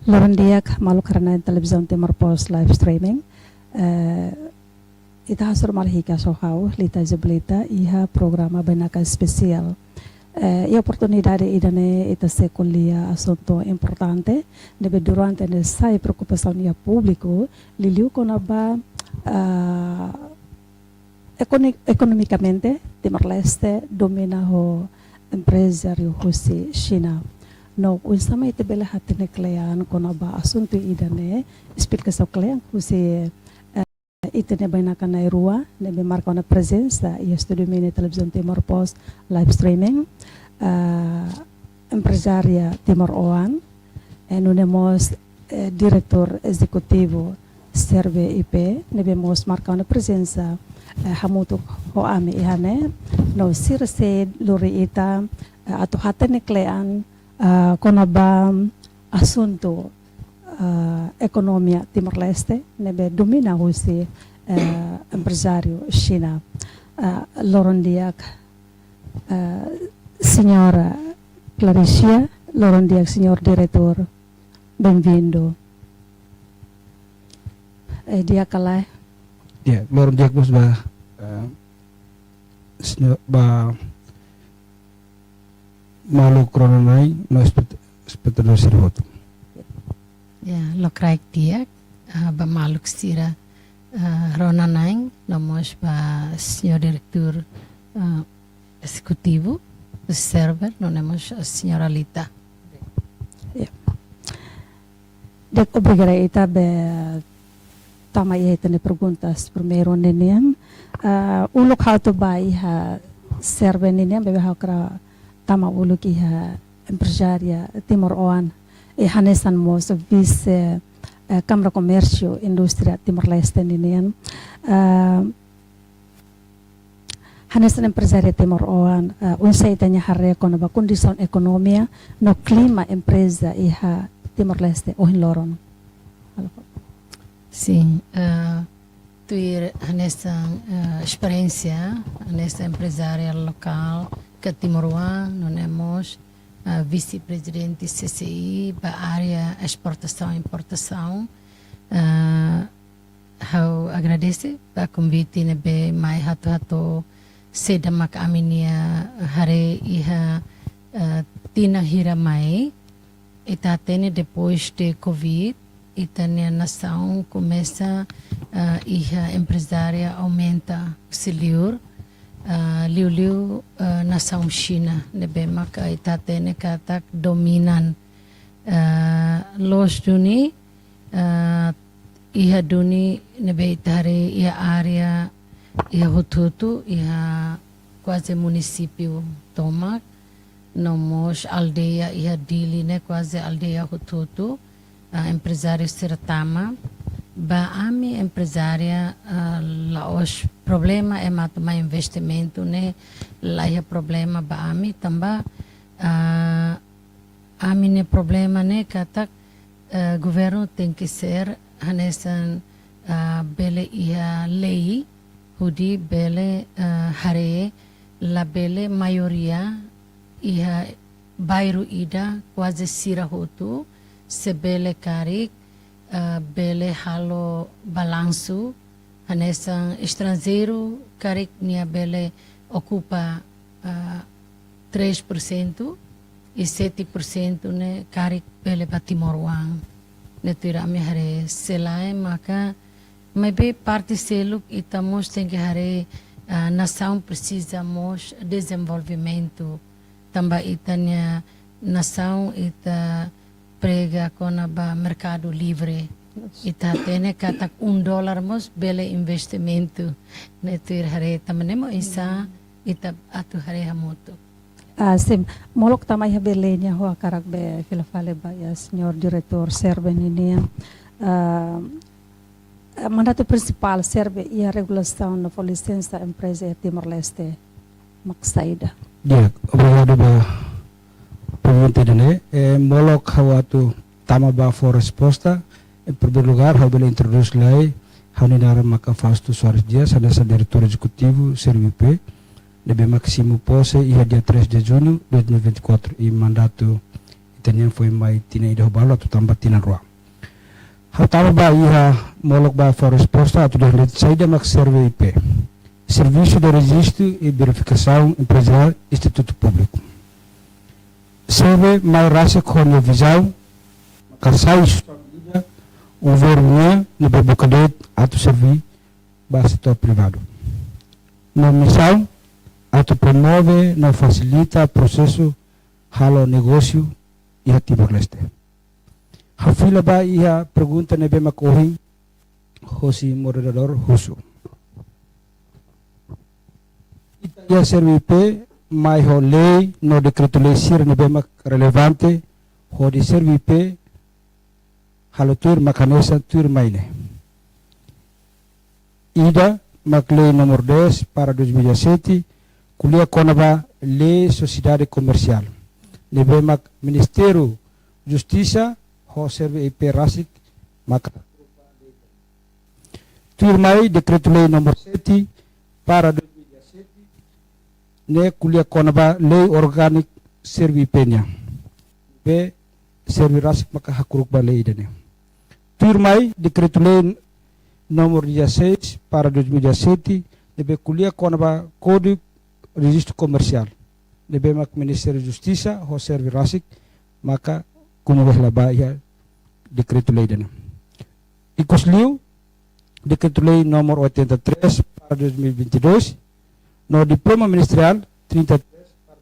Lorandiak malu karena televisão Timor Post live streaming. Ita hasur malhika sohau lita jeblita iha programa benaka especial. E oportunidade idane ita se kuliah assunto importante nebe durante nessa preocupação ia público liliu konaba economicamente Timor-Leste domina ho empresário husi China. No, unsama ite bela hati neklean konaba assunto idane explicação klean husi ite ne banaka na rua nebe marca na presença e estúdio mini televisão Timor Post live streaming empresária Timor Oan e nunemos diretor executivo Serve IP nebemos marca na presença hamutuk hoami ihane no sirse lori ita atau hati neklean konaba assunto economia Timor-Leste nebe domina husi empresário China. Lorandiak Senhora Claricia, Lorandiak Senhor Diretor, bem-vindo. Dia kalai. Ya, Lorandiak bos senhor malu kronanai no espetador sirvoto. Ya, lo kraik diak ba maluk sira ronanaing nomos ba senhor diretor executivo do server, nós a senhora Lita. Dek obrigada ita be tama ia ita ne perguntas primeiro neniam uluk how to buy ha server neniam bebe how kra tama uluk iha empresária Timor Oan e hanesan mo so vice Câmara Comércio Indústria Timor-Leste neniam hanesan empresária Timor Oan unsay tanya hare kono ba kondisyon ekonomiya no klima empresa iha Timor-Leste o hinloron. Sim, tuir hanesan experiência nesta empresária local que Timor Oan nós vice-presidente CCI ba área exportação e importação. Eu agradeço ba convite nebe mai hato seda mak aminia hare iha tina hira mai ita tene depois de Covid ita a nação começa iha empresária aumenta siliur liu nação China nebe mak ita tene katak dominan los duni iha duni nebe itare iha área iha hututu iha quase município Tomak nomos aldeia iha dili ne quase aldeia hututu empresário Siratama ba ami empresária laos problema é matuma investimento ne lá iha problema ba ami tamba ami ne problema ne katak governo tem que ser hanesan bele iha lei hudi bele hare la bele maioria iha bairro ida quase sirahotu se bele karik bele halo balanço hanesan estrangeiro karik nia bele ocupa 3% e 7% ne karik bele Timor Oan ne tuira me hare selai maka maybe parte seluk itamos tem que hare nação precisamos desenvolvimento também itanya nação ita prega konaba mercado livre ita tene katak $1 mos bele investimento ne tuir hare tamanemo isa ita atu hare hamuto. Sim, molok tamay habelenya ho karak be filafale ba ya senhor diretor serve ninian mandato principal serve e a regulação na licença empresa Timor-Leste maksaida. Ya, obrigado ba pergunta dele. Molok hawatu tama ba for resposta. Em primeiro lugar, eu vou introduzir lei. Haninara maka Fausto Soares Dias, essa diretor executivo CRVP. Debe Maximo Pose, dia 3 de junho de 2024 e mandato itanya foi mai tina ida balo tu tambah tina roa hatama ba iha molok ba for resposta atu de saída mak serve IP Serviço de Registro e Verificação Empresarial Instituto Público serve mai rasa com a visão kasai o vergonha no bebucadet atu servi ba setor privado na missão atu promove na facilita processo halo negócio e a Timor-Leste. Hafila ba ia pergunta nebe makohing hosi moderador husu. Ita ia servipe mai ho lei no decreto lei sir nebe mak relevante ho di servipe halo tur makanesa tur maine. Ida mak lei nomor 10 para 2017 kuliah konaba lei sociedade comercial. Nebe mak Ministério Justiça ho serve IP rasik maka turmai decreto lei nomor 7 para 2017 ne kuliah konaba lei organik serve IP-nya be serve rasik maka hakuruk ba lei dane turmai decreto lei nomor 16 para 2017 nebe kuliah konaba kode registro comercial nebe mak Ministério Justiça ho serve rasik maka kumubah ba ya decreto lei dana. Ikosliu decreto lei nomor 83 para 2022 no diploma ministerial 33 para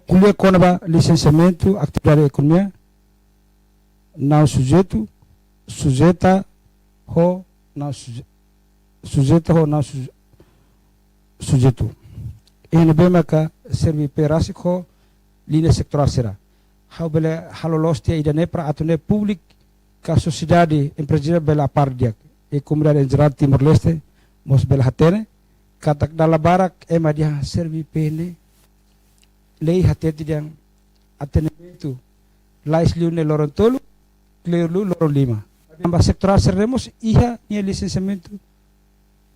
2023 kuliah konaba licenciamento atividade economia não sujeita ho sujeito ini bemaka servi perasiko linha sektoral será how bela halolostia idane para atune publik ka sociedade empresarial bela pardiak e comunidade em geral Timor-Leste mos bela hatene katak dala barak ema dia servi pene lei hateti yang atendimento lais liune lorontolo clearlu lorolima amba sektoral seremos iha ni licenciamento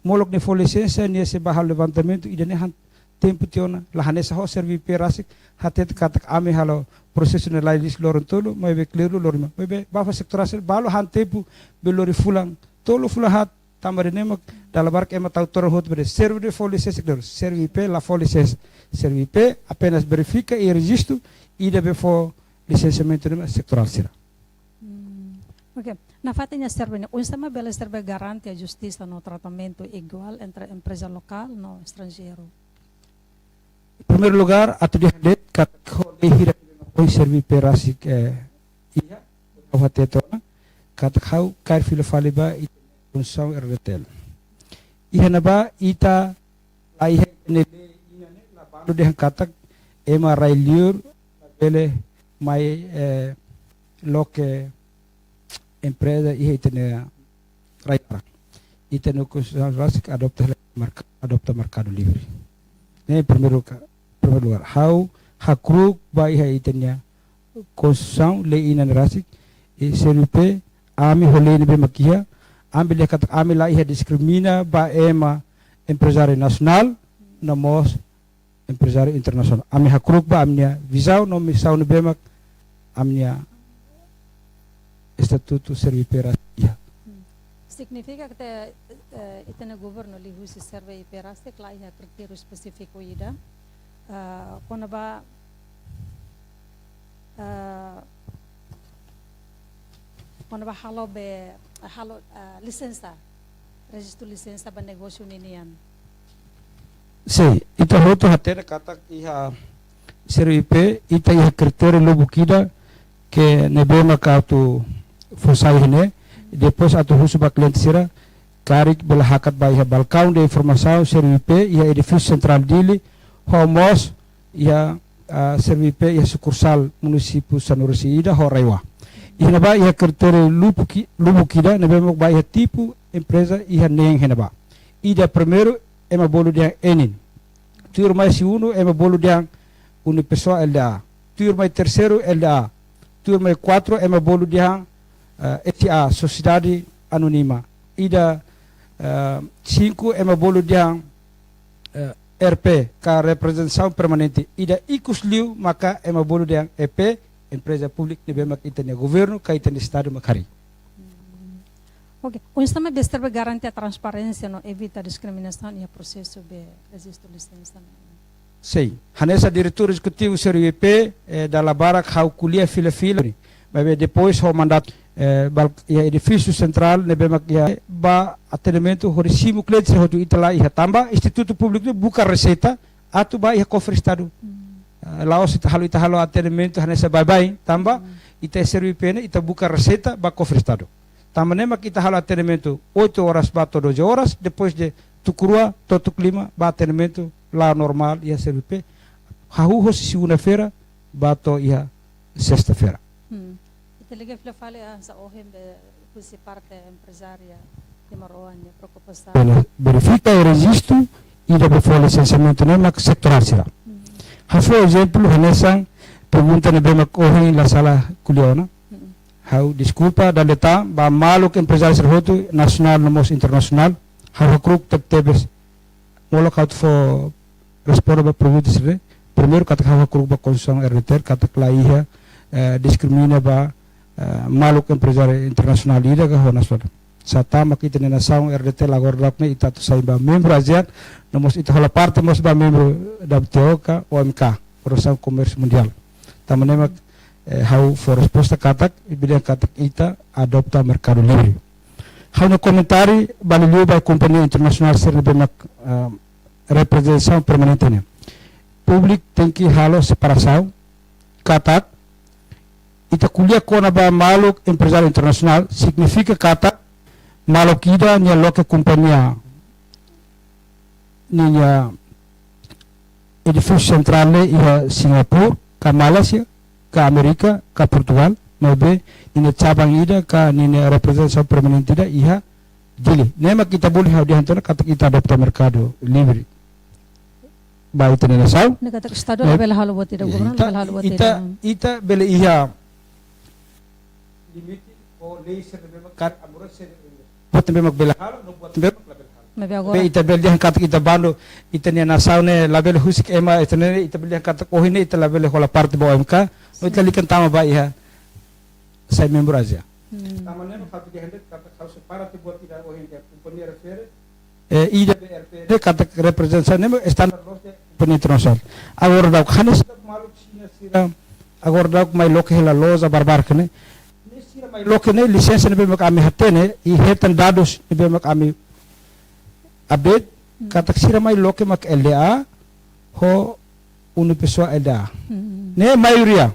molok ni for licença ni se bahal levantamento idane han tempo tiona lahanesa ho servi perasik hatet katak ame halo prosesso na lais lorontolo mai be clearlu lorima mai be bafa sektoral balo han tempo be lori fulang tolo fulang hat tamarinema dala barca ema tautor hot bere serve de for licença servi pe la for licença servi pe apenas verifica e registro e deve for licenciamento de sektoral será. Ok, na fatinha serve ne unsa ma bela serve garante a justiça no tratamento igual entre empresa local no estrangeiro. Em primeiro lugar, atu de hadet kat kholi hira koi servi perasik ia o hatetona kat khau kar filo faliba it unsau erdetel. Iha naba ita ai ne inane la bando de katak ema railiur bele mai loke empresa iha itene raira itene kusang rasik adopta mercado livre. Ini primeiro lugar. How hakruk ba iha itenya kosang le inan rasik e seripe ami hole ni be makia ambil kata ami la iha diskrimina ba ema empresário nacional na mos empresário internasional. Ami hakruk ba amnia visau no misau no bemak amnia estatuto seripe rasik. Significa que itene governo li husi serve perasik la iha kriterio spesifiko ida quando ba halo licença registro licença ba negócio ninian. Sim, ita hoto hatera katak iha seripe ita iha kriterio lobukida que nebema kautu fosai hine depois atu husu ba cliente sira karik bela hakat ba iha balcão de informação servipe iha edifício central dili homos iha servipe iha sucursal município Sanusi ida horaiwa iha ba iha kriterio lubukida nebema ba iha tipo empresa iha neng henaba ida primeiro ema bolo dia enin tur mai siuno ema bolo dia une pessoa LDA tur mai terceiro LDA tur mai 4 ema bolo dia ETA, Sociedade Anônima. Ida 5 é uma bolo de RP, ka representação permanente, ida ikus liu, maka ema bolu yang EP, empresa pública, nebe mak itania governo, ka itania estado makari. Ok, onde também deve garantir a transparência, não evita a discriminação e o processo de registro de licença. Sei, hanessa diretor executivo CRUP, da Labarak, hau kuliah fila-fila, mas depois o mandato, ya edifício central, nebe mak ya ba atendimento, horisimu klete hotu itala iha tamba, instituto público buka receita, atu ba iha cofre estado. Laos ita halo atendimento, hanessa bye-bye, tamba, ita CRUP, ita buka receita, ba cofre estado. Tamanema kita halo atendimento 8 horas bato 12 horas, depois de tukurua, toto clima, ba atendimento lá normal, ia CRP. Hahu segunda-feira, bato ia sexta-feira. Ita liga fala sa ohem de parte empresária de Maroan, preocupação. Verifica o registro e depois o licenciamento nema sectoral será. Hafu exemplo, hanesan pergunta na bema ohem la sala kuliona. Hau desculpa da letra ba maluk empresário serhotu nasional nomos internasional hau kruk tebes molo kaut fo responder ba pergunta sire primeiro kata hau kruk ba konstituição RDT kata klaiha discrimina ba maluk empresário internasional ida ga ho nasional sata makita na nação RDT lagordap ne ita tu sai ba membro ASEAN nomos ita hola parte mos ba membro da TOCA OMK Organisasi Komersi Mundial tamanema hau for resposta katak ibilang katak ita adopta mercado libre. Hau na komentari baliliu ba companhia internasional ser bemak representação permanente ne. Public tem que halo separação katak ita kuliah kona ba maluk empresário internasional significa katak maluk ida nya loke companhia niya edifício central iha Singapura ka Malaysia ka Amerika, ka Portugal, maybe ina cabang ida ka nina representação permanente ida iha dili. Nema kita boleh hau dihantona kata kita adopta mercado libre. Ba ita nina sau. Negara estado level halo buat tidak gubernur level halo buat tidak. Ita bele iha limiti o lei ser bema kat amura ser buat bema bela halo no buat bema label halo. Be ita bele dihan kata kita bando ita nina sau ne label husik ema ita ne ita bele kata kohine ita label hola parte ba OMK. No italikan tama ba iha sa membro Asia. Tama nema kata dihandet kata kau separate buat tidak ohinde companhia refere ida BRP kata representação nema standard laws de companhia internasional. Agora daw khanes maluk sira agora daw mai loke hela loza barbar kene. Ne sira mai loke ne licença nebe mak ami hatene I hetan dados nebe mak ami abed kata sira mai loke mak LDA ho unu pessoa LDA. Ne maioria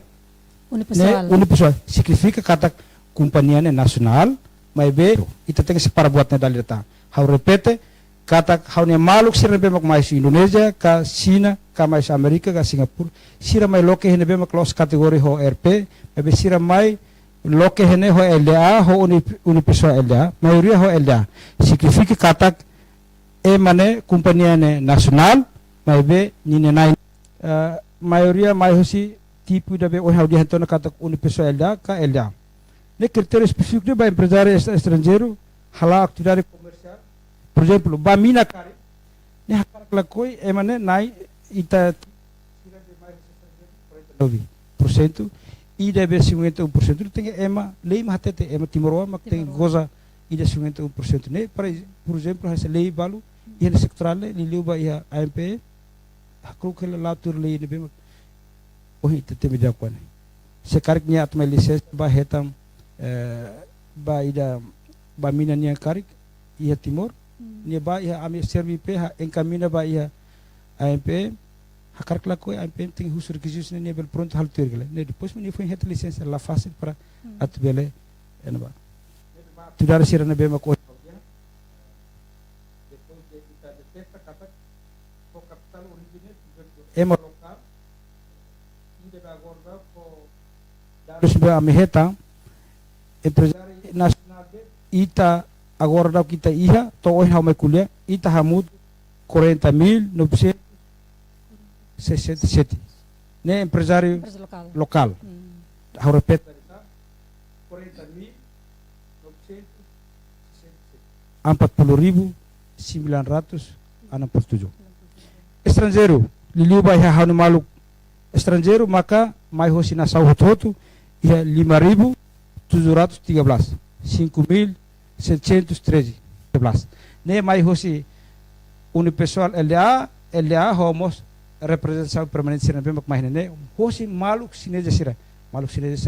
unipessoal significa kata companhia nasional mas be ita tem que separa buat na dalita hau repete kata hau ne maluk sira be mak mais Indonesia ka China ka mais Amerika ka Singapura sira mai loke hene be mak los kategori ho RP be sira mai loke hene ho LDA ho unipessoal LDA maioria ho LDA significa kata mane companhia nasional mas be nine nine maioria mai hosi tipo da be o hau dihantona kata unipessoal LDA ka LDA. Ne critério específico de ba empresário estrangeiro hala atividade comercial. Por exemplo, ba mina kare ne hakar klakoi emane nai ita tira de mais estrangeiro 49% e deve 51% tem ema lei matete ema timoroa mak tem goza ida 51% ne por exemplo essa lei balu e no sectoral li liuba ia AMP hakru kela latur lei ne be oh ita temi dakwane sekarik nya atma lisensi ba hetam ba ida ba mina nya karik ia timor nia ba ia ami servi pe ha enkamina ba ia AMP hakar klako AMP tem husur kisus ne bel pronto hal tergele ne depois me foi het licença la fácil para atbele ena ba tudar sira ne be ma ko depois de ita detecta kata ko capital origine ema local dados ba ameheta empresário nacional ita agora da kita iha to oi hau mai kuliah ita hamud 40.967 ne empresário local hau repete 40.967 40.967 estrangeiro liliu ba iha hanu maluk estrangeiro maka mai hosi na sau hotu ia 5.713 5.713 ne mai hosi unipessoal LDA homos representação permanente sira bemak mai ne hosi maluk sineja sira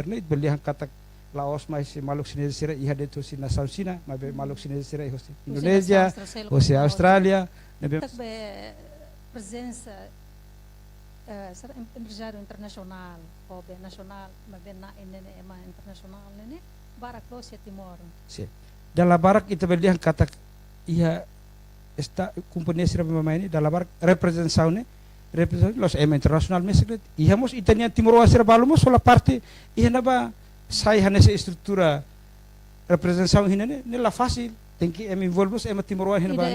ne belihan katak Laos mais maluk sineja sira iha de hosi na sau sina mai maluk sineja sira hosi Indonesia hosi Austrália ne presença empresário internacional ou bem nacional mas bem na internacional né barak los ya Timor sim dalam barak itu belihan katak iha esta companhia sira ini dalam barak representação ne representação los internacional mesmo iha mos itania Timor sira balumos sola parte iha naba sai hanessa estrutura representação hina ne la fácil tem que envolvos Timor hina ba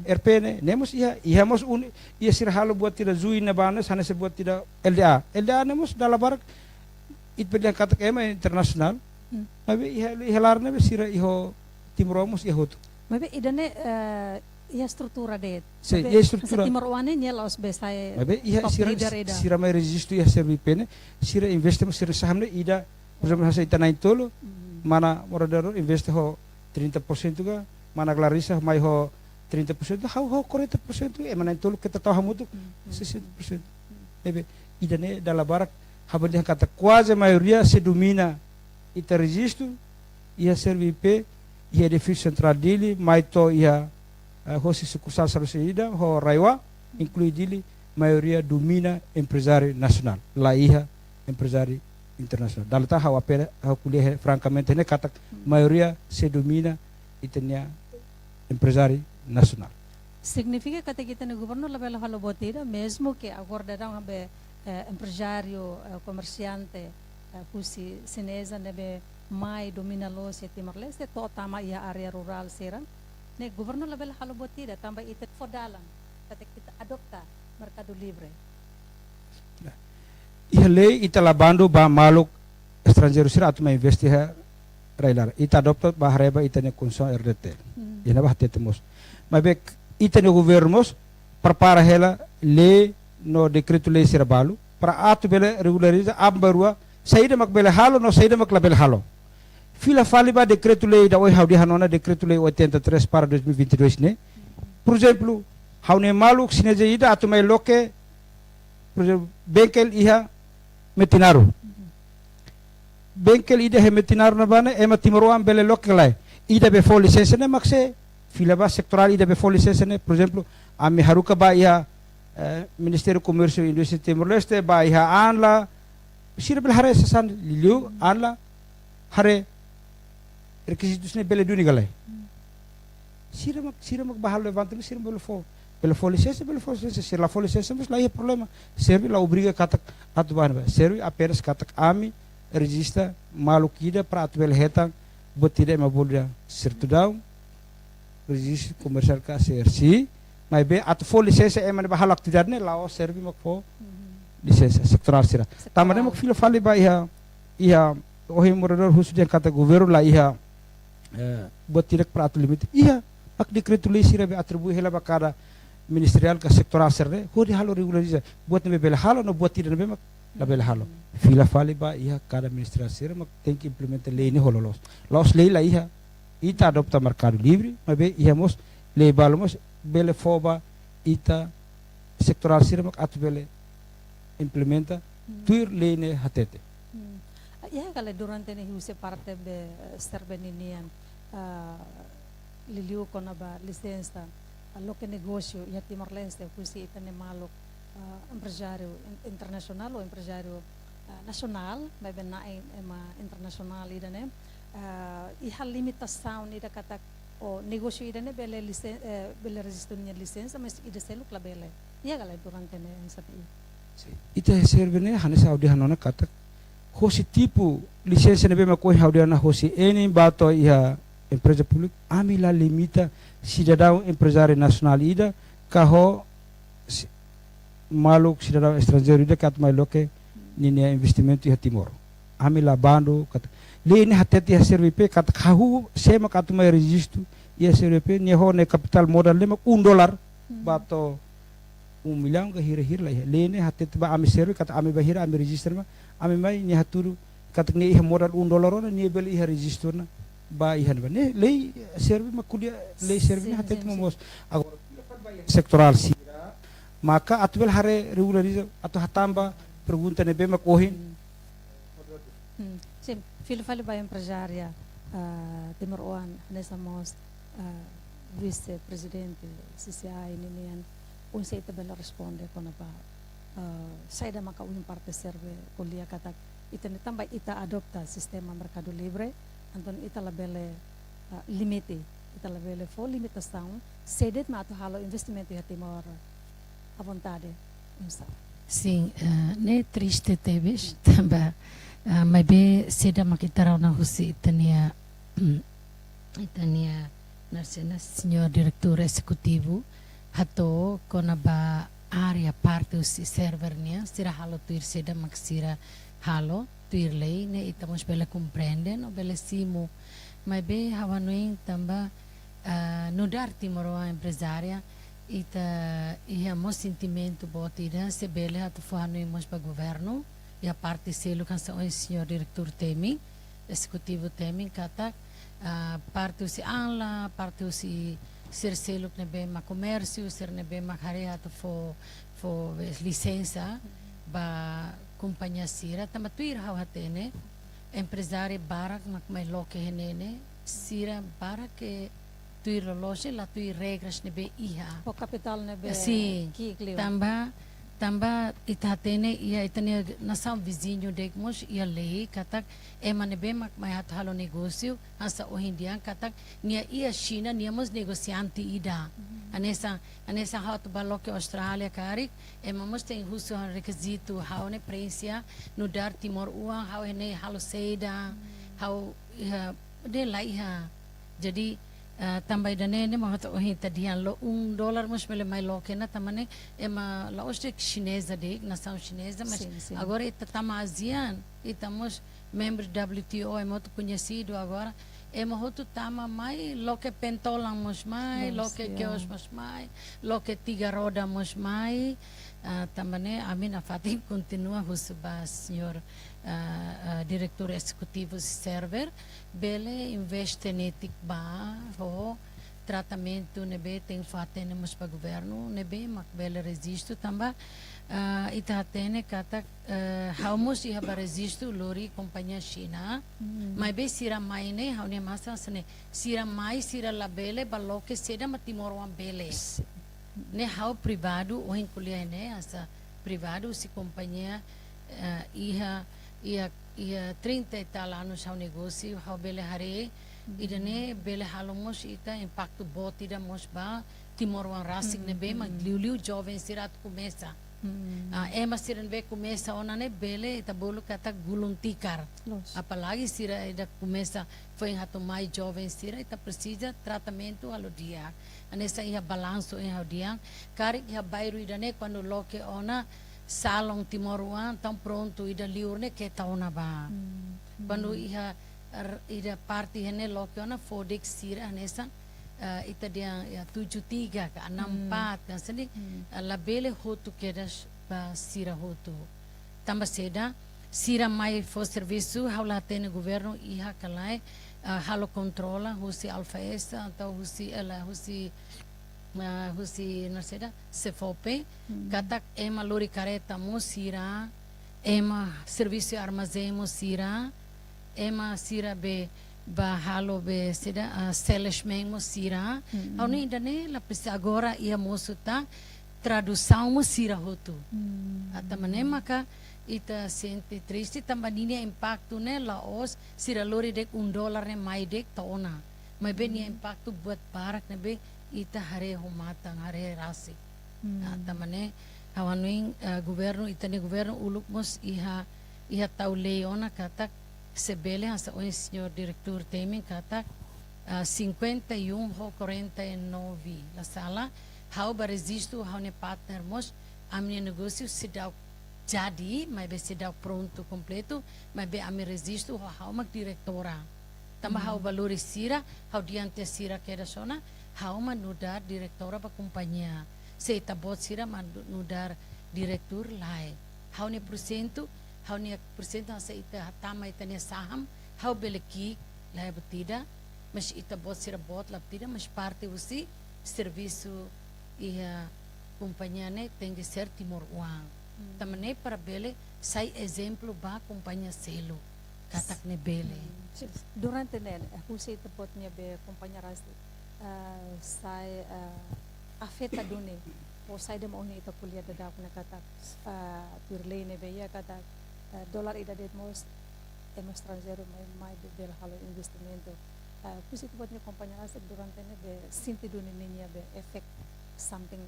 RPN nemos iha mos ia sira halo buat tidak zui na banas hanessa buat tidak LDA nemos dalam barak it belihan katak internasional Mabe iha larna be sira iho Timor mos iha hotu mabe idane ia struktura det ia struktura Timor wane nya laos besai mabe iha sira mai registro iha servi pene sira investment sira saham ne ida por exemplo hasa ita nain tolo mana morador investe ho 30% juga mana Clarissa mai ho 30% ho 40% mana nain tolo kita tahu hamutu 60% mabe idane dalam barak habadihan kata quase a maioria se domina ita registro ia servi pe ia edifício central dele mai to ia hosi sucursal salusaida ho raiwa inclui dele maioria domina empresário nacional lá ia empresário internacional dalam ta hawa pera kuliah francamente ne kata maioria se domina itania empresário nacional significa que kita no governo level halo botira mesmo que agora dá be empresário comerciante husi sinesa nebe mai domina los ya Timor Leste to tama ia area rural seran ne governo level halo botira tambah itu fodalan kata kita adopta mercado libre ia lei ita labando ba maluk estrangeiro sira atuma investi ha railar ita adopta ba hareba ita ne konson RDT ina ba tetemos mas be ita ne governos prepara hela lei no decreto lei sira balu para atu bele regulariza ambarua saída mak bele halo no saída mak label halo fila faliba decreto lei da oi haudi hanona decreto lei 83 para 2022 ne por exemplo haune maluk sineja ida atu mai loke por exemplo bengkel iha metinaru bengkel ida he metinaru na bana Timor bele loke lai ida be fo licença ne makse fila ba sektoral ida be fo licença ne por exemplo ami haruka ba iha Ministério do Comércio e Indústria Timor-Leste ba iha anla sira bel hare sasan liu anla hare requisitos ne bele duni galai sira mak bahal levante sira bele fo licença sira la fo licença mas lá é problema serve la obriga katak atuan ba serve apenas katak ami registra malukida para atbel hetang botida ma bolda certidão registro comercial ka CRC mas be at fo licença man bahal atividade ne lá serve mak fo licença sektoral sira tamane mak fila fali ba iha ohi morador husu dia kata governo la iha buat tidak para atu limite iha ak decreto lei sira be atribui hela ba kada ministerial ka sektoral sira ho di halo regulariza buat ne bele halo no buat tidak be mak la bele halo fila fali ba iha kada ministerial sira mak tem que implementar lei ne hololos los lei la iha ita adopta mercado livre mas be iha mos lei balmos bele foba ita sektoral sira mak atu bele implementa tuir lei ne hatete ya kalau durante ne huse parte be sterbeninian liliu kona ba licença lo que negócio ya Timor Leste husi itane maluk empresário internacional ou empresário nacional mas ben na internacional idane iha limitação ida kata o negócio idane bele registrnya licença mas ida seluk la bele ya kalau durante ne sapi ita serve ne hane saudi hanona kata hosi tipo licença nebe ma koi haudiana hosi eni bato iha empresa pública ami la limita cidadão empresário nacional ida kaho maluk cidadão estrangeiro ida kat mai loke ninia investimento iha Timor ami la bando kata le ini hateti ha serve pe kat kahu sema kat mai registro ia serve pe ne ho ne capital modal le $1 bato milhão que hira lá lene hatet ba ami serve kata ami bahira ami register ma ami mai ni haturu kata ni iha moral $1 ona ni beli iha register na ba ihan ba ne lei serve ma kulia lei serve ni hatet mo mos agora sektoral sira maka atbel hare regulariza atau hatamba pergunta ne be ma kohin Sim, filo-falo ba empresária Timor Oan nessa mos vice-presidente CCI ninian unsa ita bela responde kono ba saya da maka uhin parte serve kuliah kata ita ni tambah ita adopta sistema mercado libre anton ita labele limite ita labele full limitação sedet ma ato halo investimento ya Timor à vontade unsa Sim, ne triste teves também. Mas bem, seda makitaraw na husi itania na senhor diretor executivo hato kona ba área parte usi servernya sira halo tuir seda maksira halo tuir lei ne itamos bela compreende no bela simo mas bem hawanuing tamba nudar timoroa empresária ita ia mo sentimento botida se bele hato fahanuing mos pa governo e a parte selo kan sa o senhor diretor Temi executivo Temi kata parte usi anla parte usi ser selo ne be ma comércio ser ne be ma harea to fo licença ba companhia sira tama tuir hawatene empresário barak mak mai loke henene sira barak que tuir loja la tuir regras ne be iha o capital ne be sim kiklio tamba itatene ia itania nasam vizinho degmos ia lei katak emane be mak mai hat halo negócio asa o hindian katak nia ia China niamos negociante ida anessa hat baloke Austrália karik emamos tem russo requisito haone prensia no dar Timor uang hau ne halo seda hau de laiha jadi tambay dane ne mga tohin tadian lo $1 mas mele mai lo kena tamane ema la ostek chinesa de nação chinesa mas sim. agora ita tama ASEAN estamos membro WTO é muito conhecido agora ema hotu tama mai lo que pentolang mos mai lo que geos mos mai lo que tigaroda mos mai tambane amin afati continua husuba senhor diretor executivo server bele investe netik ba ho tratamento nebe tem fatene mos pa governo nebe mak bele resisto tamba ita tene kata haumos iha ba resisto lori companhia China mai be sira mai ne haune masa sene sira mai sira la bele baloke seda matimorwan bele ne hau privado o kuliah ne asa privado si companhia ia 30 e tal anos ao negócio hau bele hare idane bele halomos ita impacto bot ida mos ba Timor-Wan rasik ne be mag liu jovem sirat começa ema siran be começa ona ne bele ita bolo kata gulung tikar apalagi sira ida começa foi hato mais jovem sira ita precisa tratamento alo dia anessa ia balanço em dia kari ia bairro idane quando loke ona salong Timor-Wan tão pronto ida liurne que tauna ba quando ida parte hene loke ona fodik sira anessa ita dia 73 ka 64 kan sini la bele hotu kedas ba sira hotu tamba seda sira mai fo serviço haula tene governo iha kalai halo controla husi alfa esta atau husi ela husi não sei da CFOP katak ema lori careta mosira ema serviço armazém mosira ema sira be ba halo be seda salesman mosira au nem dane la precisa agora ia mosuta tradução mosira hotu atamane maka ita sente triste tambaninia impacto ne laos sira lori dek $1 ne mai dek tona mai benia impacto buat barak ne be ita hare humatang hare rasi tamane hawanuing governo itane governo uluk mos iha tau leona katak sebele hasa o senhor diretor Temi katak 51 ho 49 la sala hau ba resisto hau ne partner mos amne negócio se dá jadi mas be se dá pronto completo mas be ami resisto hau mag diretora tama hau valores sira hau diante sira que era sona hau manudar diretora pa companhia se ita bot sira nudar direktur lai hau ne porcento hau ita tama ita ne saham hau beleki lai betida mas ita bot sira bot la betida mas parte usi serviço ia companhia ne tem que ser Timor Uang tamane para bele sai exemplo ba companhia selo katak ne bele Durante nen, kung tapot niya be kumpanya rasti, say afeta duni, o say dem oni ita kuliah dadak na katak, turlay ne be ya katak, dolar ida det most, estrangeiro may bel halo investimento. Kung tapot niya kumpanya rasti durante ne be sinti duni niya be effect something,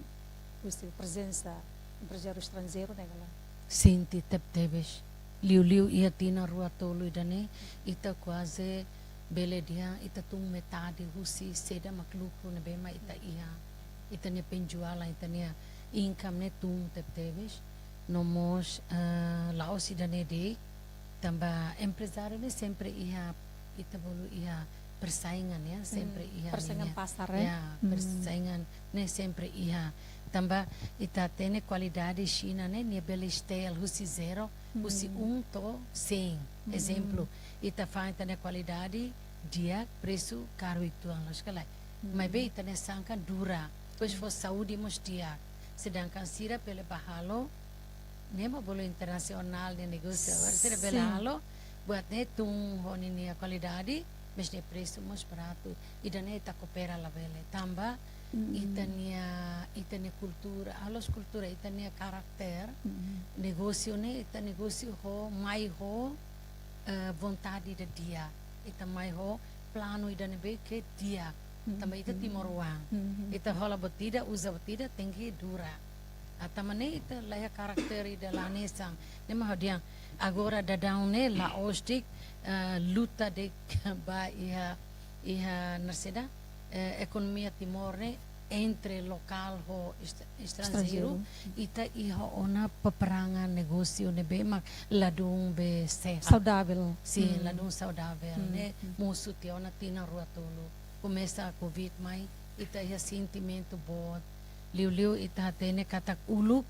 kung presença empresário estrangeiro ne gala. sinti tep-tebes liu ia tina rua tolu idane ita quase bele dia ita tung metade husi seda makluku ne bema ita ne penjuala ita ne income ne tung tep-tebes nomos laos idane de tamba empresário ne sempre ita bolu persaingan ya sempre Persaingan pasar ya persaingan ne sempre tamba ita tene qualidade China ne bele stel husi zero husi to 100 exemplo ita faz tene qualidade dia preço caro itu alas kalai mas be ita ne sangka dura pois for saúde mos dia sedangkan sira pele bahalo ne ma bolo internasional de negócio agora sira pele halo buat ne tung honi ne qualidade mas ne preço mos barato ida ne ita coopera la vele tamba ita ne cultura alos cultura ita ne karakter negócio ne ita negócio ho mai ho vontade de dia ita mai ho plano ida ne be ke dia tamba ita Timor Uang ita hola batida usa batida tem que dura atamane ita laia karakter ida lanesang ne ma hodiang agora dadão ne la ostik luta de ba iha narseda economia Timor ne entre local ho estrangeiro ita iha ona peperangan negócio ne be mak ladung be sehat Saudável. sim ladung saudável ne musu te ona tina rua tolo começa a covid mai ita iha sentimento bot liu ita tene katak ulu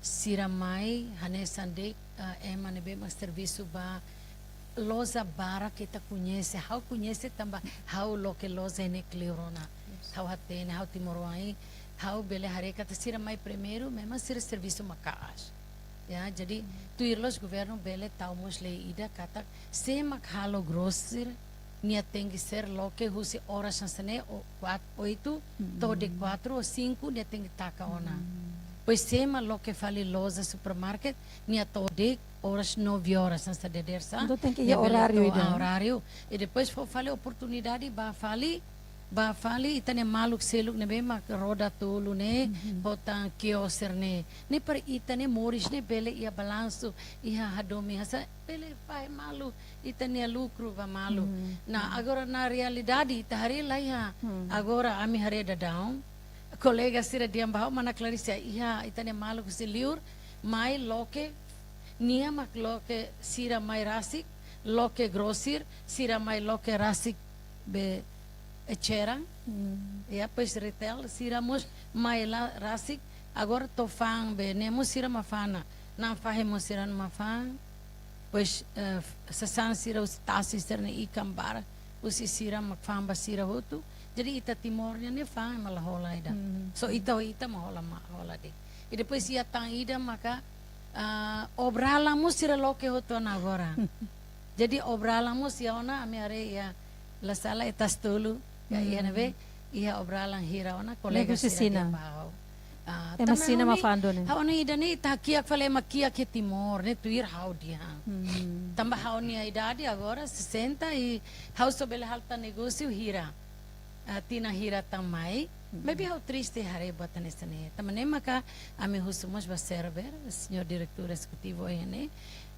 siramai hanesande ema ne be mak serviço ba loza bara kita conhece, how conhece também how lo que loza é necleurona, how hatene, how Timor-Uang, how bele hareka tasira mai primeiro, mesmo ser serviço makas, ya, jadi tu irlos governo bele taumos lei ida kata se makhalo grosser nia tem que ser lo que husi horas sansane o 8 to de 4 ou 5 nia tem que taka ona. Pois sema lo que fale loja supermarket nia to de horas 9 horas antes de dersa. Então tem que ir horário horário e depois for fale oportunidade ba fale itane maluk seluk ne bema roda tolu ne botan kioser ne per itane moris ne bele ia balanço ia hadomi hasa bele pai malu itane lucro va malu na agora na realidade ita hari laia agora ami hari dadão colega sira diam bahau mana Clarice ia itane malu se liur mai loke nia mak loke sira mai rasik loke grosir sira mai loke rasik be eceran ya pois retail siramos mai la rasik agora to fan be nemos sira mafana na fahemos sira mafan pois sasan sira os tasi sirne ikambara usi sira mafan ba sira hotu jadi ita Timornya ne fan malahola ida so ita mahola de e depois ia tang ida maka obralamos sira loke hotu na agora jadi obralamos ya ona ame are ya la sala etas tolu ya ia nebe ia obralan hira ona kolega sira pau Masina mafando ne. Hau ni ida ni takia fale makia ke Timor ne tuir hau dia. Tamba hau ni a idade agora 60 e hau sobele halta negócio hira. Tina hira tamai. Maybe hau triste hare bota nesta ne. Tamane maka ame husumos ba server, senhor diretor executivo ne.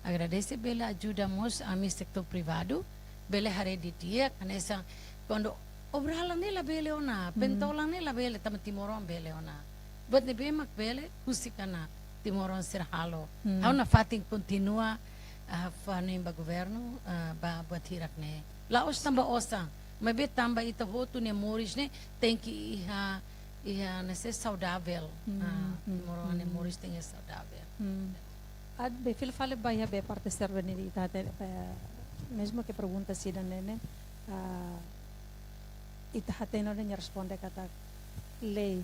Agradece bela ajudamos ami sector privado. Bele hare di dia kanesa quando obrala nela bele ona, pentola nela bele tam Timoron bele ona. Buat ne be mak bele husikana Timoron ser halo. Hau na fating continua fane ba governo ba buat hirak ne. Laos tamba osang, mabe tamba ita hotu ne moris ne tem que Iya, nesse saudável. Timor-Leste Moris tem saudável. Ad be fil fale baya be parte serve ni ita mesmo que pergunta si dan nene ita hateno ne responde kata lei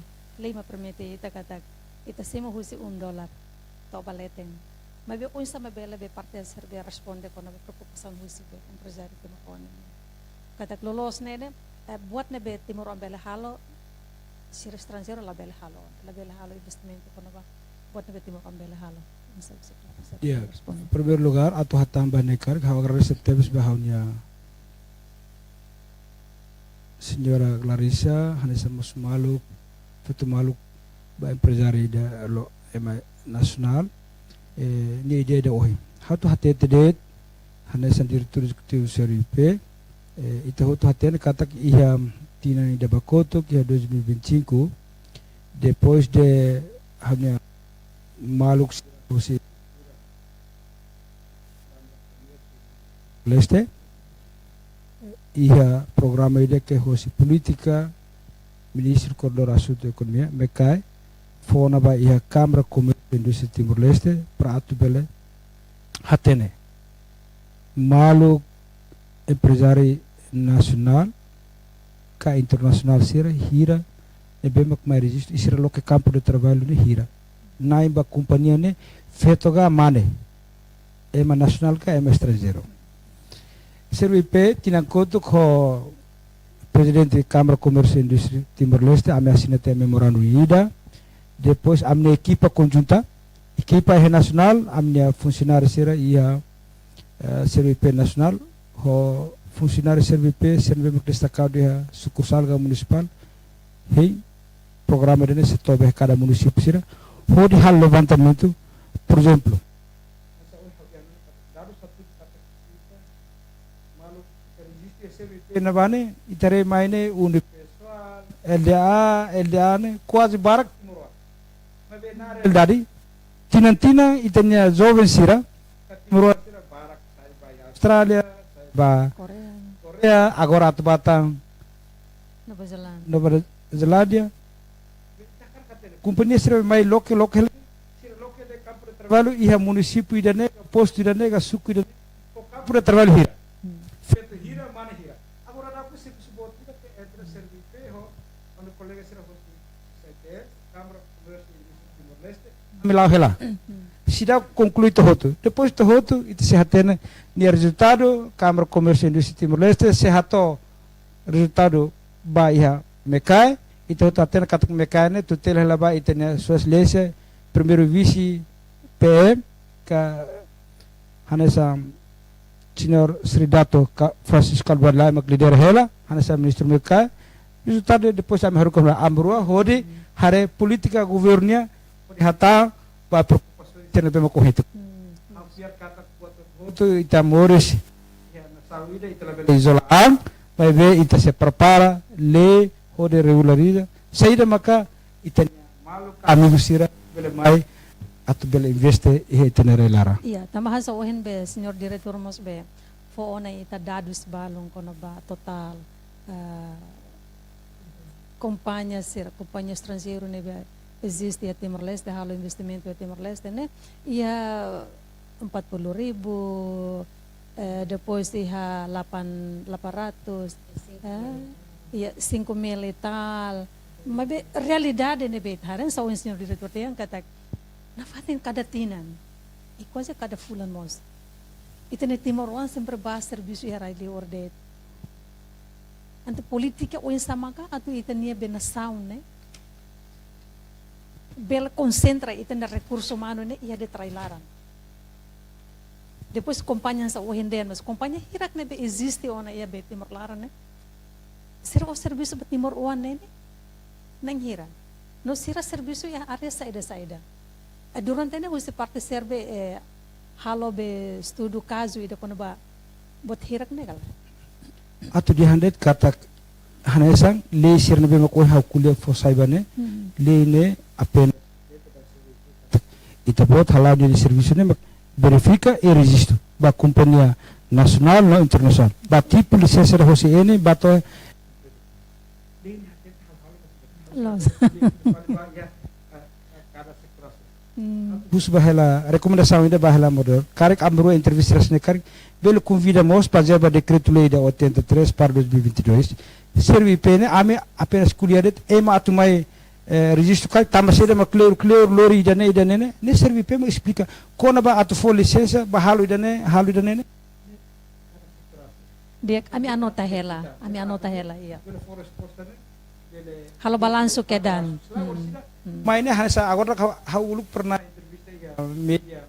ma permite ita kata ita sema husi $1 to baleten. Ma be unsa ma bela be parte serve responde kono be preocupação husi be empresário que no kata lolos nene buat ne be timor ambele halo si estrangeiro la bela halo investimento kono ba buat ne be timor ambele halo. Ya, em primeiro lugar, atu hatamba nekar, hawa receptebes bahaunya Senhora Clarissa, Hanessa Musmaluk, Fetu Maluk, ba empresário da lo ema nacional, ni ideia da ohi. Hatu hatete det, Hanessa diretor executivo CRP, ita hatu hatene kata ia tina ni da Bakoto, que é 2025, depois de hamnya Maluk Hosi Leste ia programa ide que hosi política ministro coordenador assunto economia mekai fona ba ia Câmara Comércio e Indústria Timor Leste para atu bele hatene malu empresário nacional ka internacional sira hira e bemak mai registro isira lo que campo de trabalho ne hira naimba companhia ne fetoga mane ema nacional ka ema estrangeiro CRP tinangkoto ko presidente Câmara Comércio e Indústria Timor Leste ame assinate memorando ida depois amne equipa conjunta equipa nacional amne funcionário sera ia CRP nacional ho funcionário CRP serve destacado dia sucursal municipal hei programa dene setobe cada município sera ho di hal levantamento por exemplo na bane itare maine unipessoal LDA ne quase barak timor mabe na dadi tinantina itanya jovem sira timor sira barak ba Australia ba Korea agora batang Nova Zelândia companhia sira mai local sira local de campo de trabalho e município idane posto idane ga suku idane campo de trabalho hira feito hira mana hira agora dá para se subir que entre serviço ho quando colega será você Câmara Comércio e Indústria Timor Leste milau hela se dá conclui todo depois todo itu se hatena ni resultado Câmara Comércio e Indústria Timor Leste se hato resultado baia mekai itu hatena kata mekai ne tutel hela ba itene suas lese primeiro vice PM ka Hanessa Senhor Sridato Francisco Albarlai maglider hela Hanessa ministro mekai resultado depois kami harus kembali amrua hodi hare politika governia hata ba preocupação tena bem correto biar kata kuat ita moris ya saúde ita label isolaan vai ver ita se prepara le hode regulariza saída maka ita malu amigo sira bele mai atau bela investe e tenere lara. Iya, tamahan sa ohin be, senhor diretor mos be, fo na ita dados balong kono ba total companhia estrangeiro ne be existe a Timor Leste, halo investimento a Timor Leste ne, ia 40,000 depois ia 800 ia 5,000 e tal. Mas be realidade ne be haren sa ohin senhor diretor yang kata na fatin kada tinan e quase cada fulan mos itene Timor sempre ba serviço era de orde ante politika o samaka atu itenia benação né bela concentra itene recurso humano né ia de trailaran depois companhia sa o henden mas companhia hirak ne be existe ona ia be Timor laran né será o serviço be Timor one né nang hira no sira serviço ia área saída durante ne você parte serve halo be estudo caso ida kono ba bot hirak ne gal atu di handet kata hanesang le sirne be mako ha kuliah fo saibane le ne apen ita bot halal di serviço ne verifica e registro ba companhia nacional no internacional ba tipo licença de hosi ene ba to Los. Bus bahela recomendação ainda bahela model. Karek amro entrevistas ne karek belo convidamos para o decreto-lei da 83 para 2022. Servi pene ame apenas kuliadet ema atumai registro karek tamaseda ma clear lori idane ne servi pene explica kona ba atu for licença bahalo idane halu idane ne. Dia ami anota hela iya. Halo balanço kedan. Mainnya hanya agora uluk pernah entrevista ya media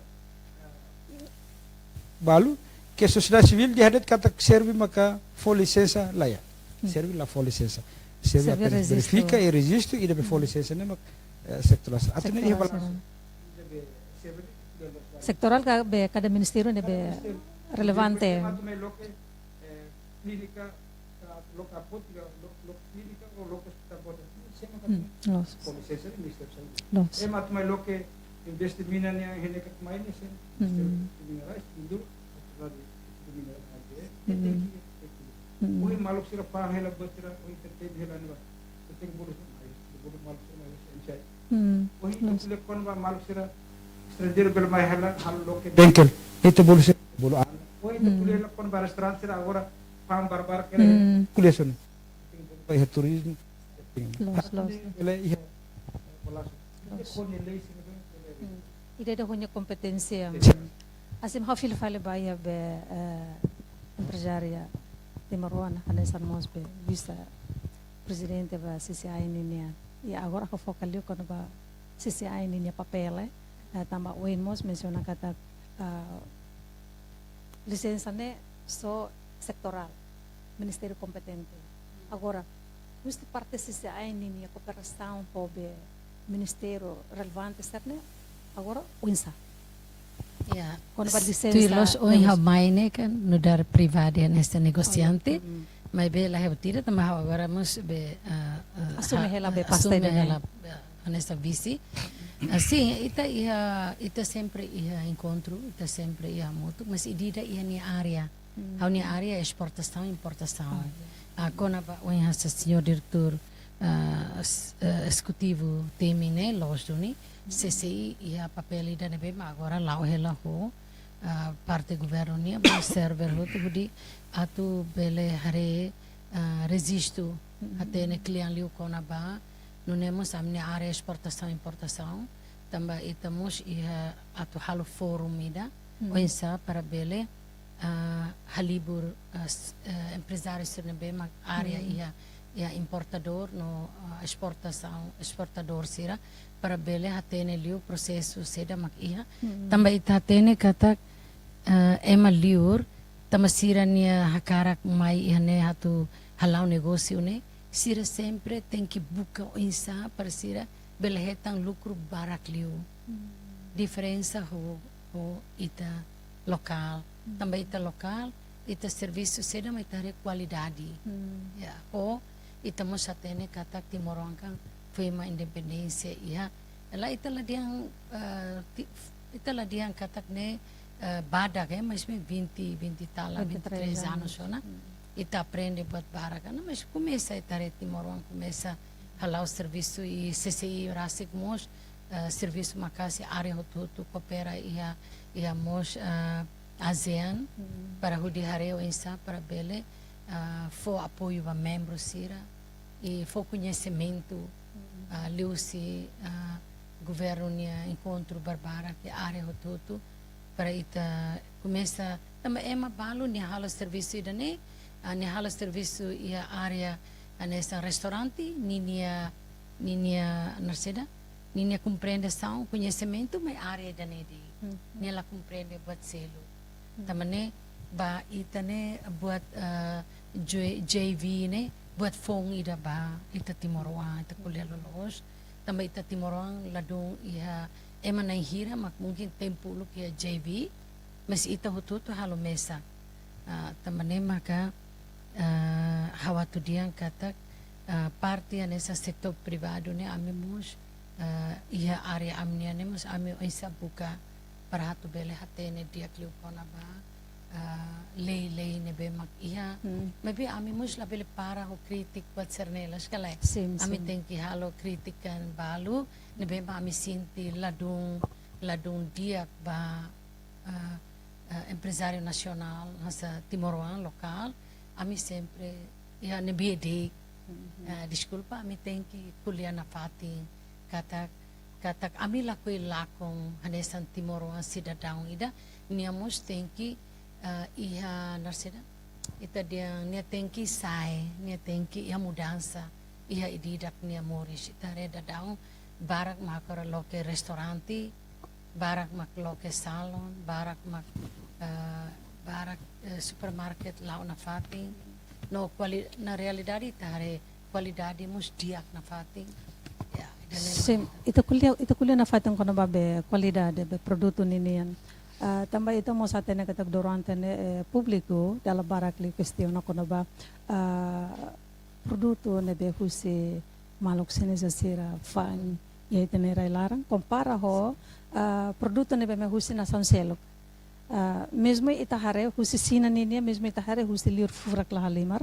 balu que sociedade civil dihadat kata servi maka for licença lá ya. Servi la for licença. Servi apenas verifica e registro e deve for licença ne mak sektoral. Artinya ia balanço. Sektoral cada ministério deve relevante. Clínica local clínica ou local hospital Los. licença de ministério da saúde. Los. Mas mais lo que investimento niya hinekat main ni sen minerais indul maluk sira pa hela batra o entertain hela ni ba penting bulu maluk sira enchai tule kon ba maluk sira stranger bel mai hela hal lo ke denkel itu bulu sira bulu an tule kon ba restaurant sira agora pam barbar kere kuleson penting turismo Los. Ele Ida da hunya kompetensya. Asim hafil fale baya be empresaria de Maruana hanesan mos be visa presidente ba CCI ninia. Ya agora ka focal liu kono ba CCI ninia papel tamba oin mos menciona kata licença ne so sektoral ministério competente. Agora Questa parte si ha in cooperação com o ministério relevante, certo? Agora, uinsa. Ja, Quando vai dizer stuurlos oin hamaine kan nudar privadi nesta negociante, mas be la hebtira tama agora mus be assume ela be pasta ela nesta visi. Assim, ita sempre ia encontro, ita sempre ia moto, mas idida ia ni área. Hau ni área exportação, importação. Kona ba oin hasa senhor diretor executivo temine lojo ni CCI ia papel ida nebe ma agora lau hela ho parte governo ni ba server ho tu budi atu bele hare resisto até ne client liu kona ba no nemos amne área exportação importação tamba itamos ia atu halo forum ida oinsa para bele halibur empresários sernebe mag área ia importador no exportador sira para bele hatene liu processo seda mag ia tamba ita hatene kata ema liur tamba sira nia hakarak mai ihane hatu halau negócio ne sira sempre tem que buscar insa para sira bele hetang lucro barak liu diferença ho ita local também ita local ita serviço seda mas ita qualidade ya o ita mo sa tene katak timorong kang foi ma independência ya ela ita la diang katak ne bada ke mas me 20 tala 23 anos sona ita aprende buat baraka na mas começa ita timorong começa halau serviço e CCI rasik mos serviço makasi área hotu coopera ia mos ASEAN para o diareu insa para bele for apoio a membros sira e for conhecimento leusi governo nia encontro barbara que área hotutu para ita começa também é uma balo nia hala serviço ida ne nia hala serviço ia área nessa restaurante ninia narseda ninia compreensão conhecimento mas área da nedi nia la compreende buat selo tamane ba itane buat JV ne buat fong ida ba ita timoroang ita kuliah lolos tambah ita timoroang ladong iha emanay hira mak mungkin tempo lu kia JV mas ita hututo halo mesa tamane maka hawatu diang katak parte nessa setor privado ne amemos iha area amnia ne mas ame isa buka para hatu bele hatene dia kliu kona ba lei nebe mak iha maybe ami mus labele para ho kritik buat sernelas kalai Sim, ami sim. tengki halo kritikan balu nebe ma ami sinti ladung diak ba empresário nacional hasa Timor-Leste lokal ami sempre iha nebe de desculpa ami tengki kuliah na fating katak ami lakui lakong hanesan Timor-Leste cidadão ida niamos tengki iha narsida ita dia nia tengki sai nia tengki iha mudança iha ididak nia moris ita reda daun barak makara loke restauranti barak mak loke salon barak mak supermarket lau na fating no na realidade tare qualidade mus diak na fating ya Sim, ita kuliah na fatong kono ba be qualidade be produto ninian. Também estamos a ter que durante público dela barakli questão na kono ba produto ne be husi maluk sene zasira fan e tenera larang compara ho produto ne be me husi na sanselo mesmo ita hare husi sina ninia mesmo ita hare husi liur furak la halimar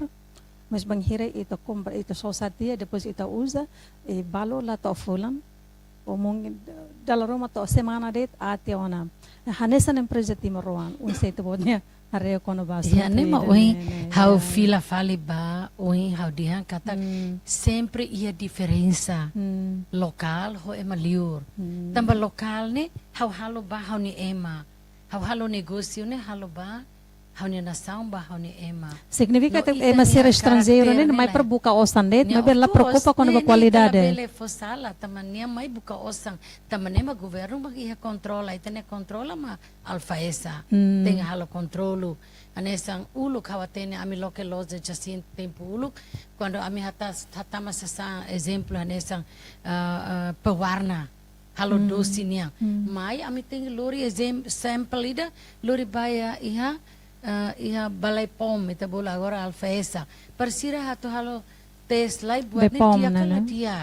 mas bang hire ita compra ita sosatia depois ita usa e balo la to fulan omong dalla Roma to semana det ate ona hanesan empresa Timor-Leste un sete bodnya hare kono ba ya nema oi how fila fali ba oi how dia kata sempre ia diferença lokal ho ema liur tamba lokal ne how halo ba how ni ema how halo negócio ne halo ba how ni nação ba how ni ema significa que No, é ser ita estrangeiro karakter né mais nila. para buscar o sandet Nia, mas ela of course, preocupa com a ne qualidade bele fosala tamania mai buka osang tamane ma governo ma ia controla itane controla ma alfa esa tem halo controlo anesang uluk hawatene ami loke loze jasin tempo uluk quando ami hatama sa exemplo anesang pewarna halo dosinia mai ami tem lori sample ida lori baya iha balai pom ita bola agora alfa esa persira hatu halo tes lai buat Bepom, dia né? kala dia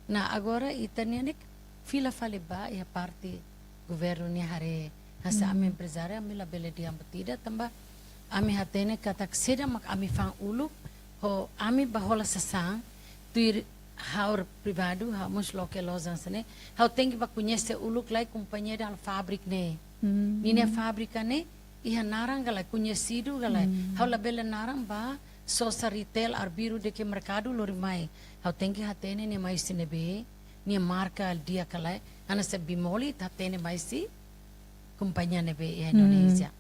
na agora itania nek fila fale ba ia parte governo ni hare hasa ami empresário ami la bele dia batida tamba ami hatene katak seda mak ami fang ulu ho ami bahola sasang tuir haur privado ha mus loke lozan sene ha tem que conhecer uluk lai companhia da fábrica ne nine fábrica ne iha narang galai conhecido galai hau la bela narang ba sosa retail arbiru de que mercado lori mai hau tem que hatene ne mais sinebe ni marca al dia kalai ana se bimoli hatene mais si companhia nebe Indonesia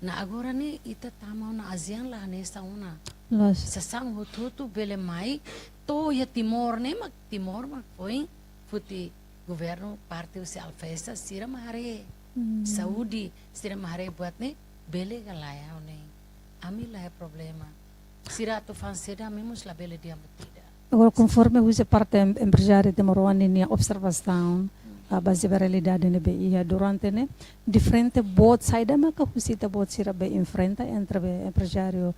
na agora ne ita tamau na ASEAN la nesa una los sasang hututu bele mai to ya Timor ne mak Timor mak foi futi governo parte se alfesa sira mahare Saudi sira mahare buat ne bele galaya ne ami la problema sira tu fanseda memos la bele dia batida agora conforme usa parte empresário de Timor-Leste ni observação a base da realidade ne be ia durante ne diferente both side maka husita both sira be enfrenta entre be empresário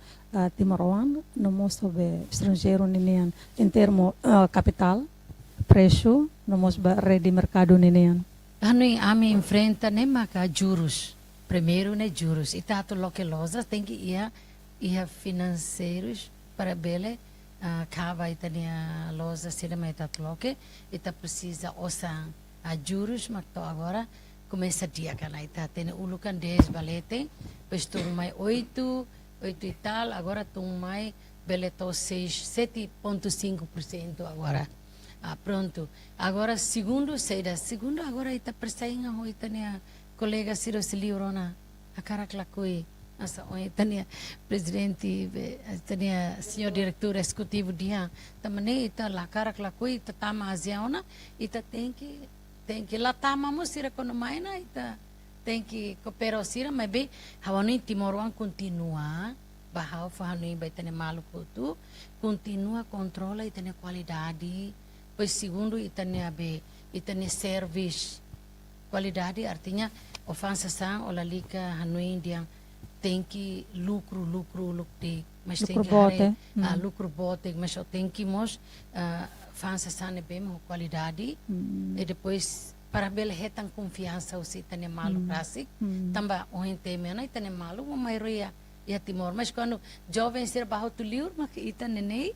Timor-Leste no mostro be estrangeiro ninian em termo capital preço no mostro be rede mercado ninian Hanui ami enfrenta ne maka juros. Primeiro ne juros. Itato loke loza tem que ia financeiros para bele cava itania loza sira mai tato loke ita precisa osang a juros makto agora começa dia kana ita tene ulukan 10 balete depois tung mai 8 e tal agora tung mai bele to 7.5% agora. Pronto. Agora, segundo agora ita persaingan ho itania colega Ciro Siliurona a caraklakui asa o itania presidente itania senhor diretor executivo dia tamane ita la caraklakui ita tama aziaona ita tem que lá tama mo sira konomaina ita tem que cooperar sira mas bem hawani Timor-Leste continua bahau fahanui baitane maluku tu continua controla itania qualidade. Pois segundo itania service qualidade artinya ofansa sang olalika hanui dia tem que lucro de mas tem que lucro bote mas tem que mos fansa sang bem qualidade e depois para bele hetang confiança o si tane malu klasik tamba ohin teme na itane malu o maioria ia Timor, mas quando jovem ser barro tu liur mak ita nenei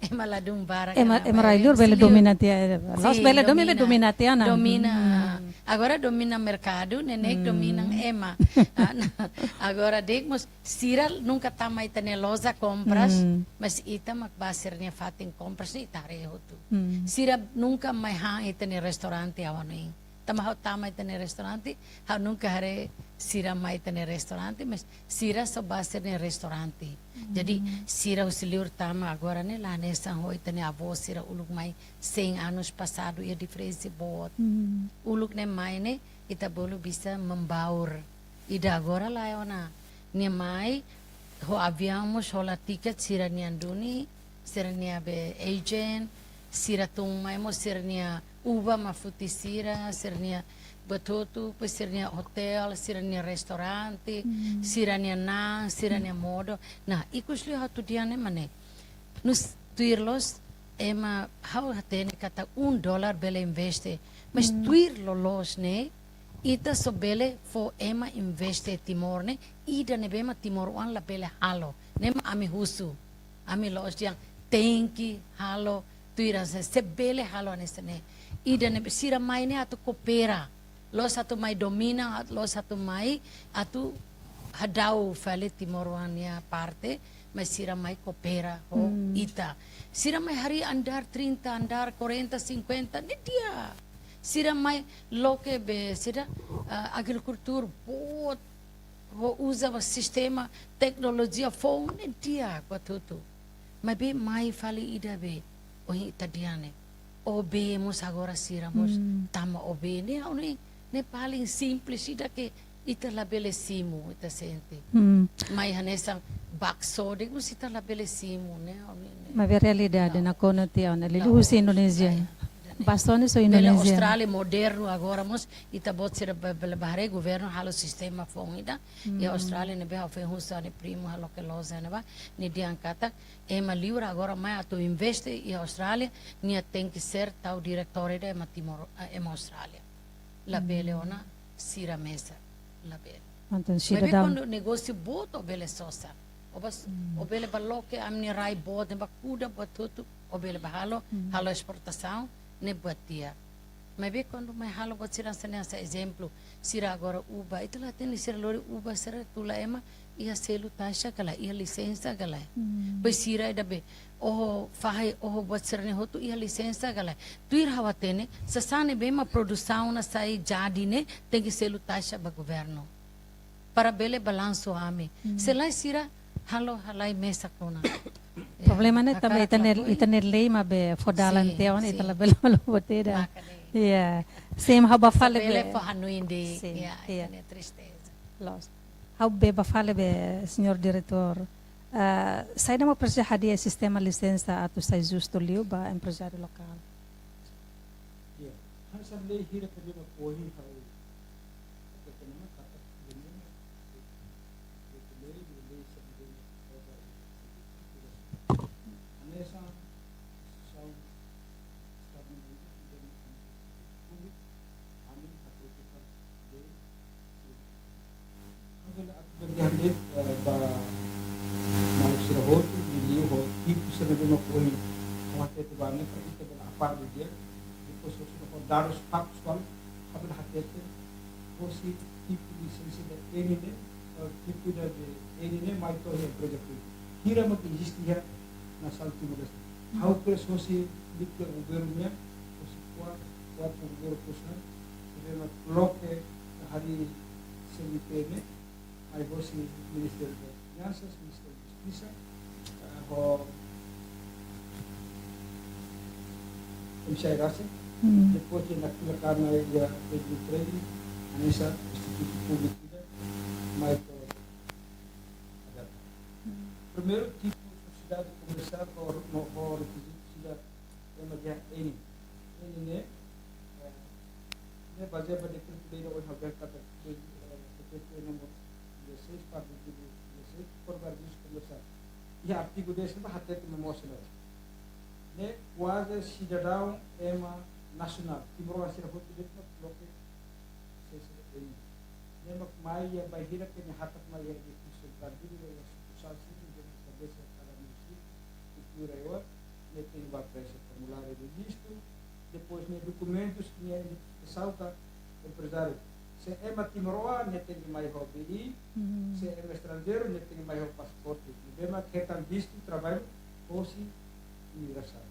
maladum bara Railur bele dominante los Sim, bele dominante ana domina agora domina mercado nenei domina ema agora digamos sira nunca tá mais tane loja compras mas ita mak baser nia fatin compras ni tare hotu sira nunca mais ha itane restaurante awani tama mai tane restaurante ha nunca hare sira mai tane restaurante mas sira só baser nia restaurante jadi sira o siliur tama agora ne lá nessa rua tane avó sira uluk mai 100 anos passado ia diferença bot uluk ne mai ne ita bolu bisa membaur ida agora lá ona ne mai ho aviamos ho la ticket sira nia duni sira nia be agent sira tung mai mo sira nia uva mafuti sira nia batoto pues sirnia hotel sirnia restaurante sirnia na sirnia modo nah ikusli hatu diane mane nus tuirlos ema how hatene kata $1 bele investe mas tuirlo los ne ita so bele fo ema investe Timor ne ida ne bema Timor wan la bele halo nema ami husu ami los yang tenki halo tuira se bele halo nesene ida ne sira mai ne atu kopera lo satu mai domina lo satu mai atu hadau fale Timorwania parte mas sira mai coopera ho ita sira mai hari andar 30 andar 40 50 ni dia sira mai lo que be sira agricultura bot ho usa o sistema tecnologia fo ni dia quatutu mas be mai fale ida be o itadiane obe mos agora sira mos tama obe ne oni ne paling simples ida que ita la belesimu ita sente mai hanesa bakso de ita la belesimu ne ma ve realidade na kono te ona lilusi Indonesia bastone so bele Indonesia Austrália moderno agora mos ita bot ser bele bahare governo halo sistema fongida e Austrália ne beha fe husa ne primo halo que loza ne ba ne diankata e ma livra agora mai atu investe e Austrália nia tem que ser tau direttore de Timor e Austrália la bele ona sira mesa la bele anton mas sira be dam quando negócio boto bele sosa o bele baloke amni rai bot ne bakuda batutu o bele bahalo halo exportação ne batia mas be quando mai halo bot sira nessa exemplo sira agora uba itala tem sira lori uba sira tula ema ia selu taxa kala ia licença kala pois sira ida be oh fai oh bot sira ne hotu ia licença kala tuir hawatene sasane be ma produção na sai jadi ne tem que selu taxa ba governo para bele balanço ame selai sira halo halai mesa kona problema ne também itaner lei ma be fodalan te ona itala belo malo boteda yeah same how ba fale bele be fa hanuinde Sim, ya yeah. ne tristeza lost how be ba fale be senhor diretor sai na mo hadia sistema licença atu sai justo liu ba empresário local Hansa lei hira kadi ma pohi hau ketena kata dunia lei sabi anesa sau stabil amin atau kita de agora berjande ba malu sira hotu liu ho ipu sira ma pohi mate te bane per ita bela apar dia depois dados factual habla hatete fosse tipo de licença da ENINE tipo da ENINE mais to é projeto hira mat existe ya na salto modesta how press fosse dikte governo fosse quatro governo posna governo bloque hari CNPM aí fosse Ministério das Finanças Ministério da Justiça ho Emsairase depois de naquela carne ya de trade anessa instituto público mais primeiro tipo de sociedade comercial ou requisito é uma dia ini né baseado pada kriteria yang harus kata KTP nomor 16 par 16 por basis comercial ya artigo 10 hati memosna né quase cidadão é uma nasional. Timor Leste era hotu dentro do bloco CCDN. Lembra que Maia Bahia que tinha hatak Maia de consultar dele era sucursal sini de cabeça cada município, cultura e outra, né tem uma pressa formulário de registro, depois né documentos que tinha identificação da empresário. Se é Timoroa, né tem mais o BI, se é estrangeiro, né tem mais o passaporte. Lembra que tem visto trabalho ou se imigração.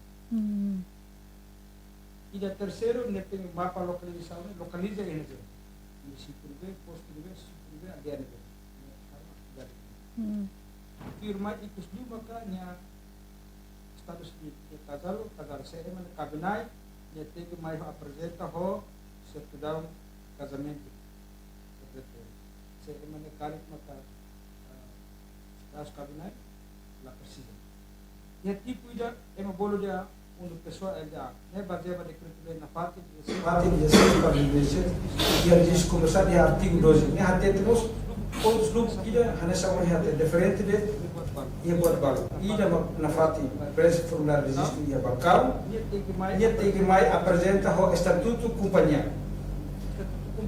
E da terceiro, né tem mapa localização, localiza ele. Município de posto de município de ADN. Firma itu sendiri makanya status di casal saya mana kabinai dia tem que mais apresenta ho certidão casamento saya mana kali maka das kabinai la precisa ya tipo ida ema bolo dia untuk pessoa ela né baseado decreto na parte de para diz começar de artigo 12 né até terus outros grupos ida hanya sama hati diferente de ia buat balu ida na fati presa formulário de registro ia balcão ia tem que mais apresenta o estatuto companhia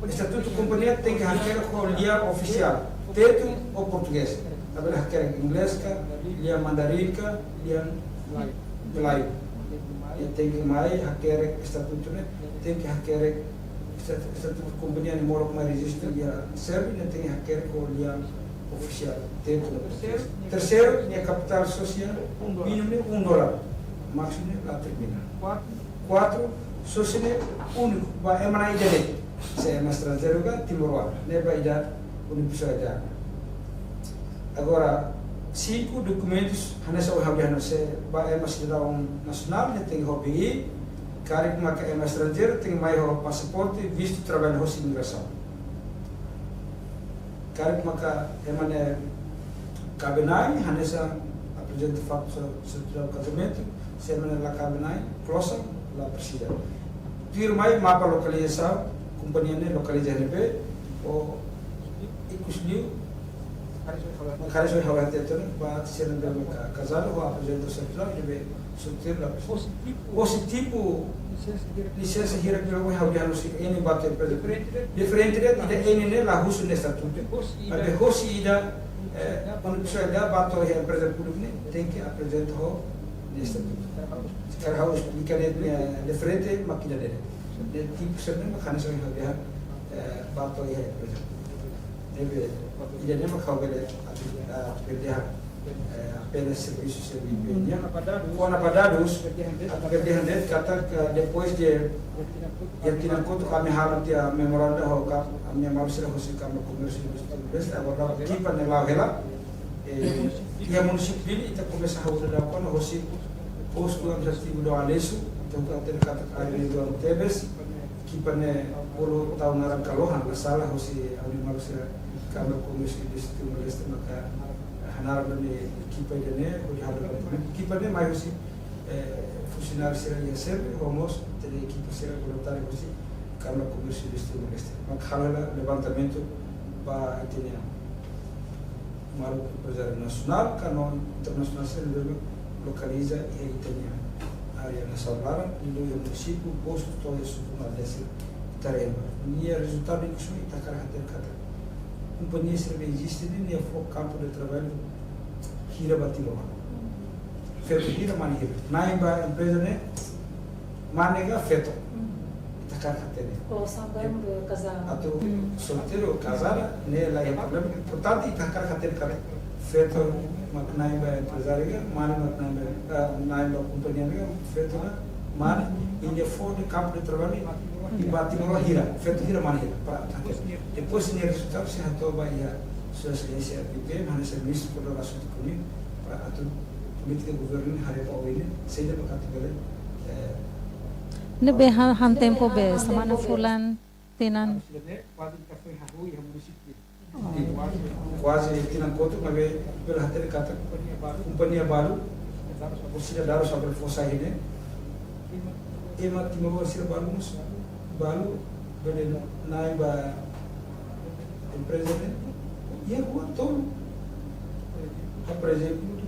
estatuto companhia tem que hacker com lia oficial teto ou português também hacker inglês ka lia mandarim ka lia Melayu tem que mais hacker estatuto né tem que hacker estatuto companhia ni morok mais registro ia serve né tem que hacker com lia oficial teto terceiro nia capital social mínimo $1 máximo lá termina quatro social único vai emanar ide se é estrangeiro ga Timor né vai dar pessoa já agora 5 documentos hanya sa uhabihan se ba é cidadão nacional né tem o BI cara que marca é estrangeiro tem mais o passaporte visto de trabalho ou imigração cara que marca é mané cabinai hanya sa apresenta fato certidão de casamento se mané la cabinai closa la presida firmai mapa localização companhia né localiza NP ou ikusliu Cara saya khawatir tu, bahat siapa yang casado ou apresenta certidão de solteiro lá. Positivo licença hira que eu vou haver no sítio ini bate diferente de ini ne la husu ne estatuto. Ada hosi ida quando pessoa ida bato a empresa pública tem que apresentar o estatuto. Sekarang harus explicar diferente makina dele. De tipo sebenarnya makanya saya haver bato a empresa. Deve ida ne makawele perder apenas serviços serviço quando apadados a perder dentro kata depois de tirar conta kami harus dia memoranda ho ka kami harus sila hosi kami komersi best agora kipa ne la vela e a município ita começa a usar da quando hosi posto administrativo do Alesu então ter kata ali do Tebes kipa ne polo tahun naran kalohan masalah hosi ali harus kami komersi distribusi maka hanaram ni equipa dele ou de hardware equipa dele mais aussi funcionário será ia ser homos ter equipa será voluntário aussi câmara comércio distribuição mas halala levantamento para itenia malu empresário nacional canon internacional será localiza e itenia área nacional do município posto todo isso uma desse terreno e resultado disso está caracter companhia serve existe nem o campo de trabalho hira batilo feito hira mani hira naimba empresa né manega feito itakan hatene oh sampai mau casar atau solteiro casada né lá é problema portanto itakan hatene kare feito naimba empresária mani naimba companhia feito mani ele for de campo de trabalho e Timor hira feito hira mani hira para depois ni resultado se hatoba ia sudah selesai PP mana serviço por relação comigo para atu política governo hari pau ini saya dapat katakan Nebe han tempo be samana fulan tinan quase tinan conto mas pela hater kata companhia baru sudah daru sobre força ini ema Timor sira baru bele naiba empresa né e agora todo por exemplo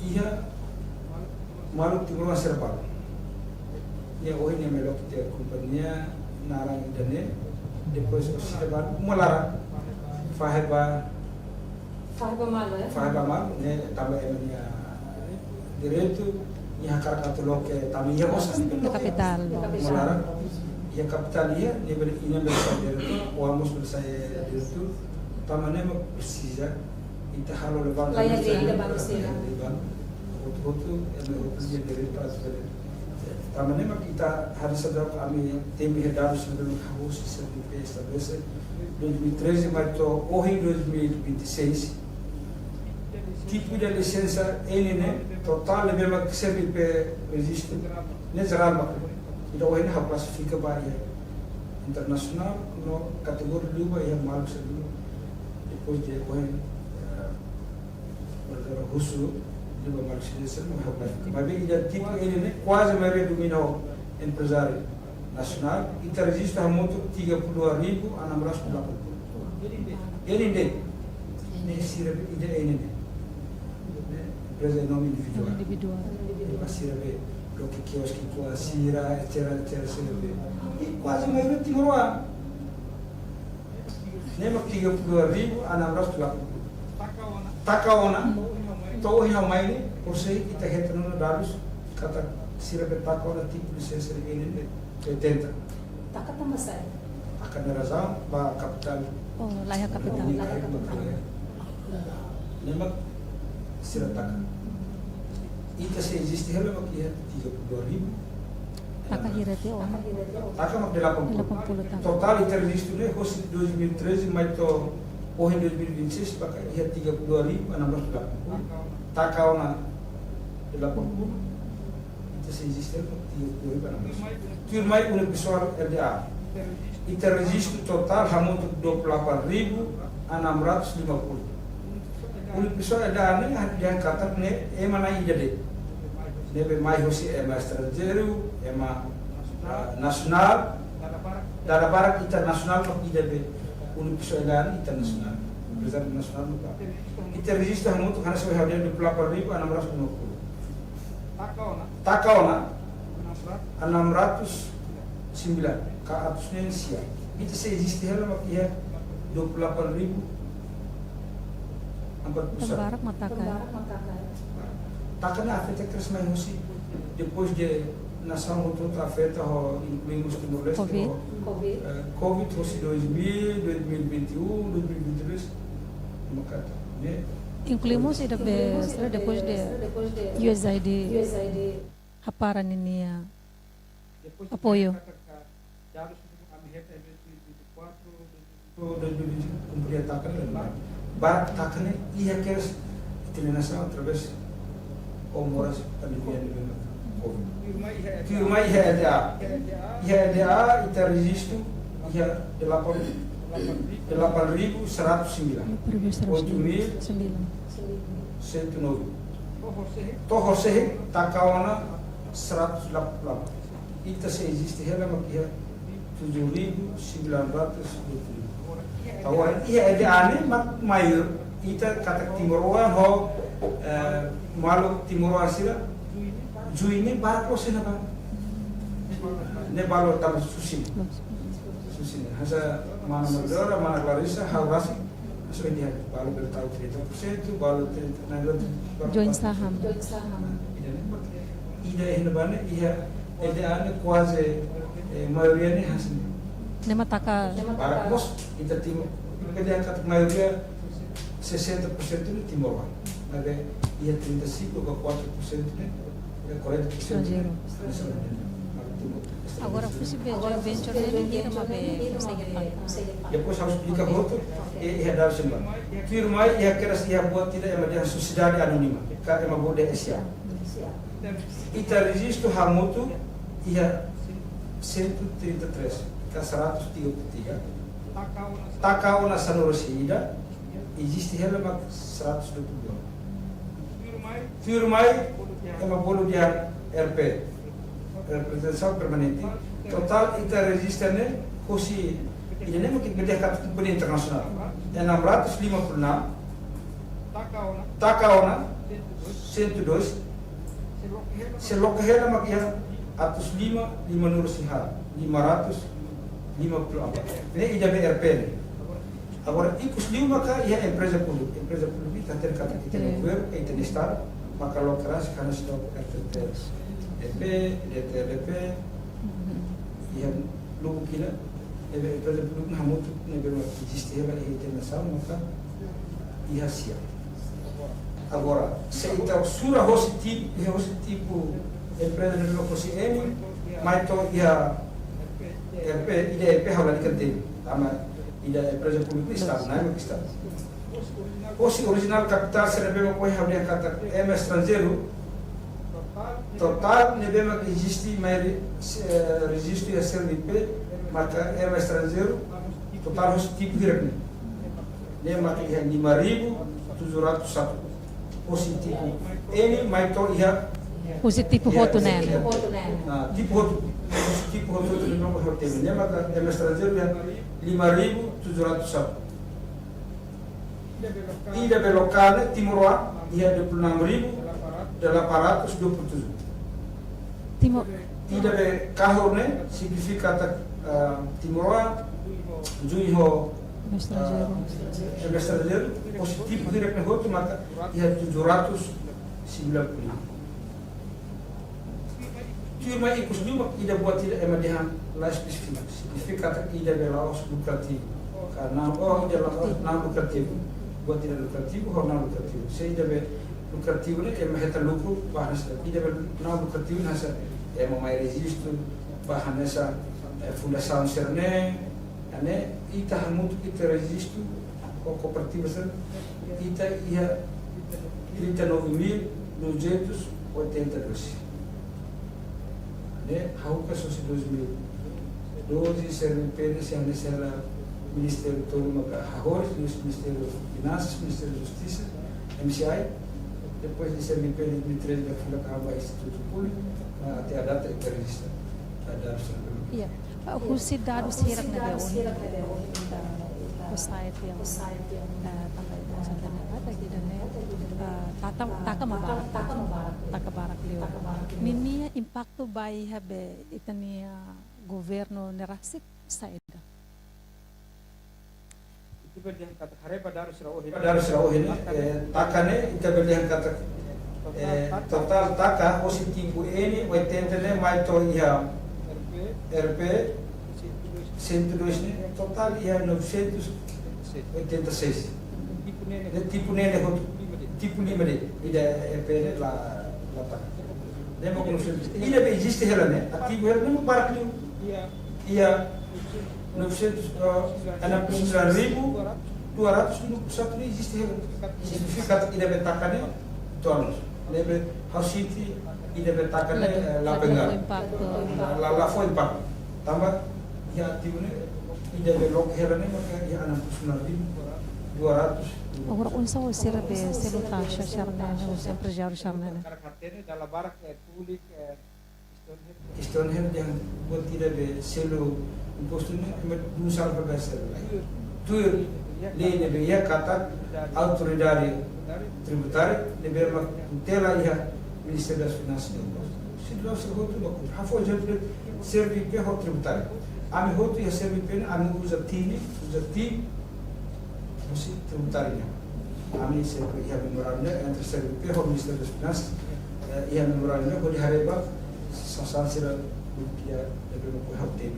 ia Maluku Timur Serpal. Ya ini melok dia kompanya narang idane depois Serpal Mulara Faheba Malo ya? Faheba mal ne tambah emanya direito ya karatu loke tambah ya osas Kapital. Mulara ya kapital ya ne beli ini bersaudara wamos bersaya itu tamane precisa ita halo levan Layak dia ada manusia. Outro é meu direito para fazer. Tamane kita harus sedar kami tem herdado sobre o house CDP estabelece 2013 mas to hoje 2026 tipo de licença né total mesmo que CDP existe natural ba ida hoje na classifica baia internacional no categoria luba ya mal seguro depois de hoje para russo di Marxismo mas bem já tipo ele né quase a maioria do minho empresário nacional e registra muito 32.000 a namorar com lá ele nem se ide ele né empresa nome individual mas ver o que eu acho que com a Sira etc e quase a maioria tinha lá nem mas 32.000 a namorar com lá Takaona Então, realmente, você que está retornando dados, kata sira betako na tipo de licença de ini 80. Taka tamasay. Akan razão ba capital. Oh, layak kapital. Nemak sira taka. Ita se existe hela makia 32.000. Taka hirete o. Taka mak 80. 80 tahun. Total ita registro ne hoje 2013 mas to hoje 2026 pakai ia 32.680. Takaona 80. Itu se existe no 32.680. Tudo mais uma pessoa LDA. Ita registro total hamutu 28.650. Uma pessoa LDA ne dia kata ne emana ide. Nebe mais hoje é mais estrangeiro, é nacional, da barak internacional mak ide be. Una pessoa LDA internacional. Presidente nasional no Pak. Kita register muito karena saya hadir di 8.650. Takaona 609 ke atasnya sia. Itu saya register hela makia 28.000 Pembarak mataka. Takana afeta terus mais hoje. Depois de nação toda afeta ho incluímos Timor Leste. Covid hoje 2000, 2021, 2022. Makata, né? Incluímos ida depois de USAID haparan ini apoio. Cumprir barak takane ia queres internacional através horas pandemia de Covid. Firma IHLDA ita registro ia 8.109. Toho sehe takawana 188. Ita se existe hela makia 7.920. Tawaran iya ede ane mak mayor ita kata Timoroan ho malu Timoroan sila juine barko sena ba ne balo tam susi hasa mana Madura, mana Clarissa, Haurasi, so ini baru bertahu 30%, baru Join saham. Ida ini bana, iya, ane quase maioria ni hasil. Nema taka. Para bos, kita timur, kita kata maioria 60% ni Timor. Nabe iya 35 ke 4% ni, 40% ni. Agora possível joint venture nem hira mabe consegue pagar. Depois harus explicar outro e dar semua. Firma ia keras ia buat tidak yang ada sociedade anonima. Ka ema bode SA. Ita registro hamutu ia 133 ka 133. Takauna sanorosida existe hela mak 122. Firma ema bolo dia RP. Representação permanente. Total ita registrane kosi ini mungkin gede kat company internasional. Yang 656 Takaona 102 Selokahela makia atus 5 nurus siha 554. Ini ida BRP. Agora ikus 5 ka ia empresa pública kita ter kata kita governo kita estar maka lokras karena stop RTP EP DTLP ia lugu kila empresa pública hamutu nebelo existe ela e internacional maka ia sia. Agora se ita sura hosi tipo empresa de loco si eni mas to ia RP ida RP hala dikante ama ida empresa pública está na está. Hosi original capital serebema koi habria kata estrangeiro total nebema que existe mas registro e CNP marca estrangeiro total hosi tipo direct ne marca ia 5.701 hosi tipo eni mas to ia Usi tipo hotu nene. tipo hotu de novo hotel ne marca estrangeiro ia 5.701 ida belocale Timoroa ia 26.827 Timo ida be kahorne significa Timoroa juiho estrangeiro positivo direct na hotu maka ia 790 Cuma ikus juga ida buat tidak emadihan la spesifik significa ida belaos lukrativo karena ida la lukrativo buat tidak lukrativo atau non lukrativo se ida be lukrativo ne ema heta lucro bahas ida be non lukrativo nasa ema mai registro bahanesa fundação serne ane ita hamutu ita registro ko cooperativa ser ita ia 39.982 ne hauka sosi 2012 CNP se anesela Ministério todo maka hahores Ministério das Finanças Ministério da Justiça MCI depois de CNP de 2013 da Funda Cava Instituto Público até a data que registra ada iya. Husi dados hirap na daw. Society yang tambay mo sa tanang at taka mabarak liyo. Ninia impacto bay habe itania governo nerasik sa ida. Berlian kata harepa darus rawohin takane ita berlian kata total taka positivo ini 80 ne mai to ia RP 102 ne total ia 986 tipo nele tipo lima de ida RP ne la taka demo ko ida be existe hela ne ativo hela ne barak liu ia 909.221 ini existe significa ida betakane tonos lebe house city ida betakane la bengal la foi impacto tambah ya tibune ida be lok herane maka ya 609.200 Agora unsa o sirabe selutasha charnene o empresário charnene. Dalam barak publik Stonehenge yang buat tidak be selo imposturnya dua salah berbahasa. Tuh lei be ya kata autoridade tributária liberma tutela ya Ministério das Finanças. Se não se roto não, hafo exemplo CRVP ho tributário. Ami roto ya CRVP ami usa TIN mesti tributário. Ami CRVP ya memorandum entre CRVP ho Ministério das Finanças ya memorandum ho dihareba sasal sira rupiah lebih mau hotel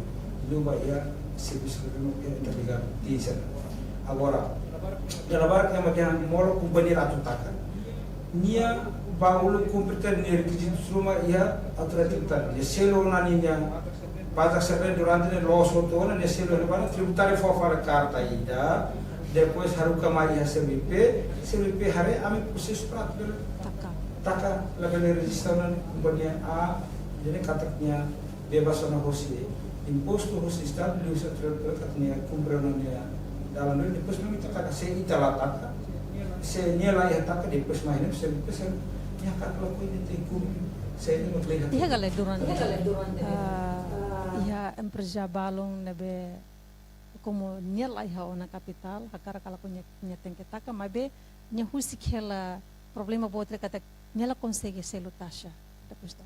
lupa ya service lebih mau terlihat di sana. Agora dalam barang yang macam molo kumpani ratu takkan nia baulu komputer ni requisitos rumah ya autoridade tributária ya selo naninya pada serve durante el los otona ya selo levar tributário for para carta ida depois haruka mai ya CVP hari ami proses prat taka level registranan kumpani A jadi katanya bebas na hosi imposto hosi estado beliau katanya kumprannya dalam ini depois kami taka se itala taka se niela ya taka depois mahina se ya kalau ini tekum se ini mutlihat Iya gale durante iya empresa balong nebe como niela iha ona capital hakara kala punya tengke taka mabe nya husi kela problema botre kata niela consegue selo taxa Pusta.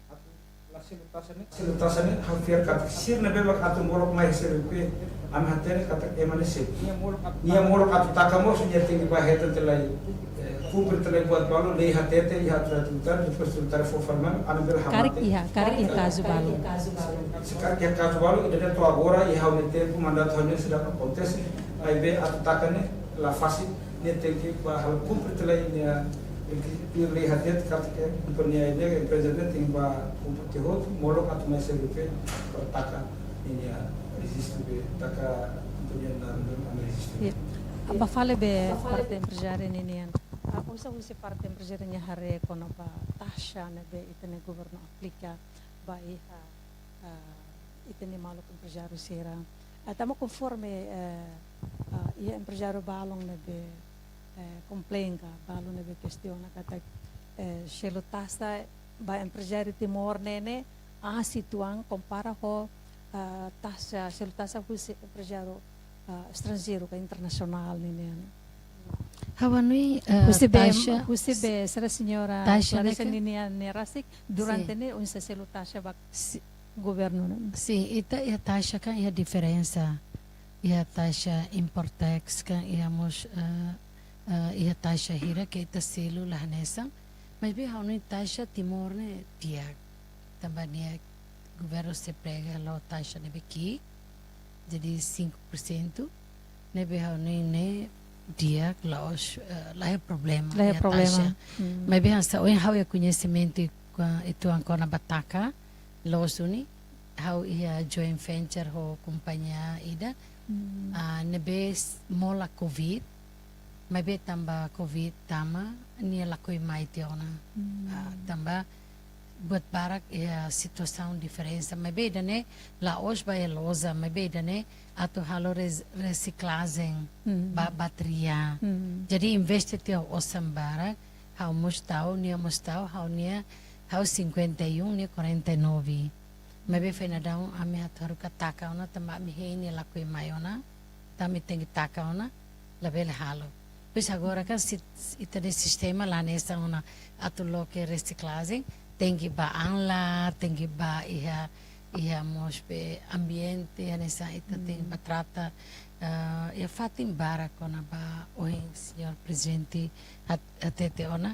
Silutasan hampir kat sir na bebak atu molok mai serupe am hatere kata emane sip nia molok atu takamo sunya tinggi bahetan telai kubur telai buat balu lei hatete lihat ratutan terus sultar fofarman anabel hamate Karik iya kazu balu. sekarang yang kazu balu ida to agora i haune tempo mandat hone sedang kontes ai be atu takane la fasi ne tinggi ba hal kubur telai nia pilih hatiat ketika punya ini presiden tinggal untuk hot molok atau masih rupiah pertaka ini ya resisten be taka punya namun resisten. Apa fale be parte empresária ninian. Usa parte empresária nya hare kono ba taxa ne be itene governo aplica ba iha itene malo empresário sera. Tamo conforme ia empresário balong ne be complainga balu nebe questiona kata shelo tasta ba empresário timor nene a situang compara ho taxa shelo tasta husi empresário estrangeiro ka internacional nene Hawanui husi be sera senhora taxa Clarissa nene nerasik durante ne unsa shelo tasta ba governo sim ita ia taxa kan ia diferença ia taxa importex kan ia mos ia taxa hira que ita selo lah nessa mas bem há uma taxa timor né dia também né governo se prega lá taxa né aqui jadi 5% né bem há né dia lá lá é problema mas bem há o há conhecimento itu angkor na bataka lá suni há ia joint venture ho companhia ida nebe mola covid may be tamba COVID tama niya lakoy mai tiona tamba buat barak ya situação diferença may be dane laos ba loza may be dane ato halo reciclagem ba bateria jadi investe tio osam barak hau mustau hau niya hau 51 niya 49 may be fena daw ami hataru kataka ona tamba mi heni lakoy mai ona tami tengi taka ona label halo. Pois agora que ita de sistema lá nessa uma atulo que reciclagem tem que ba anla tem que ba ia mospe ambiente nessa ita tem ba trata ia fatim bara kona ba o senhor presidente até ona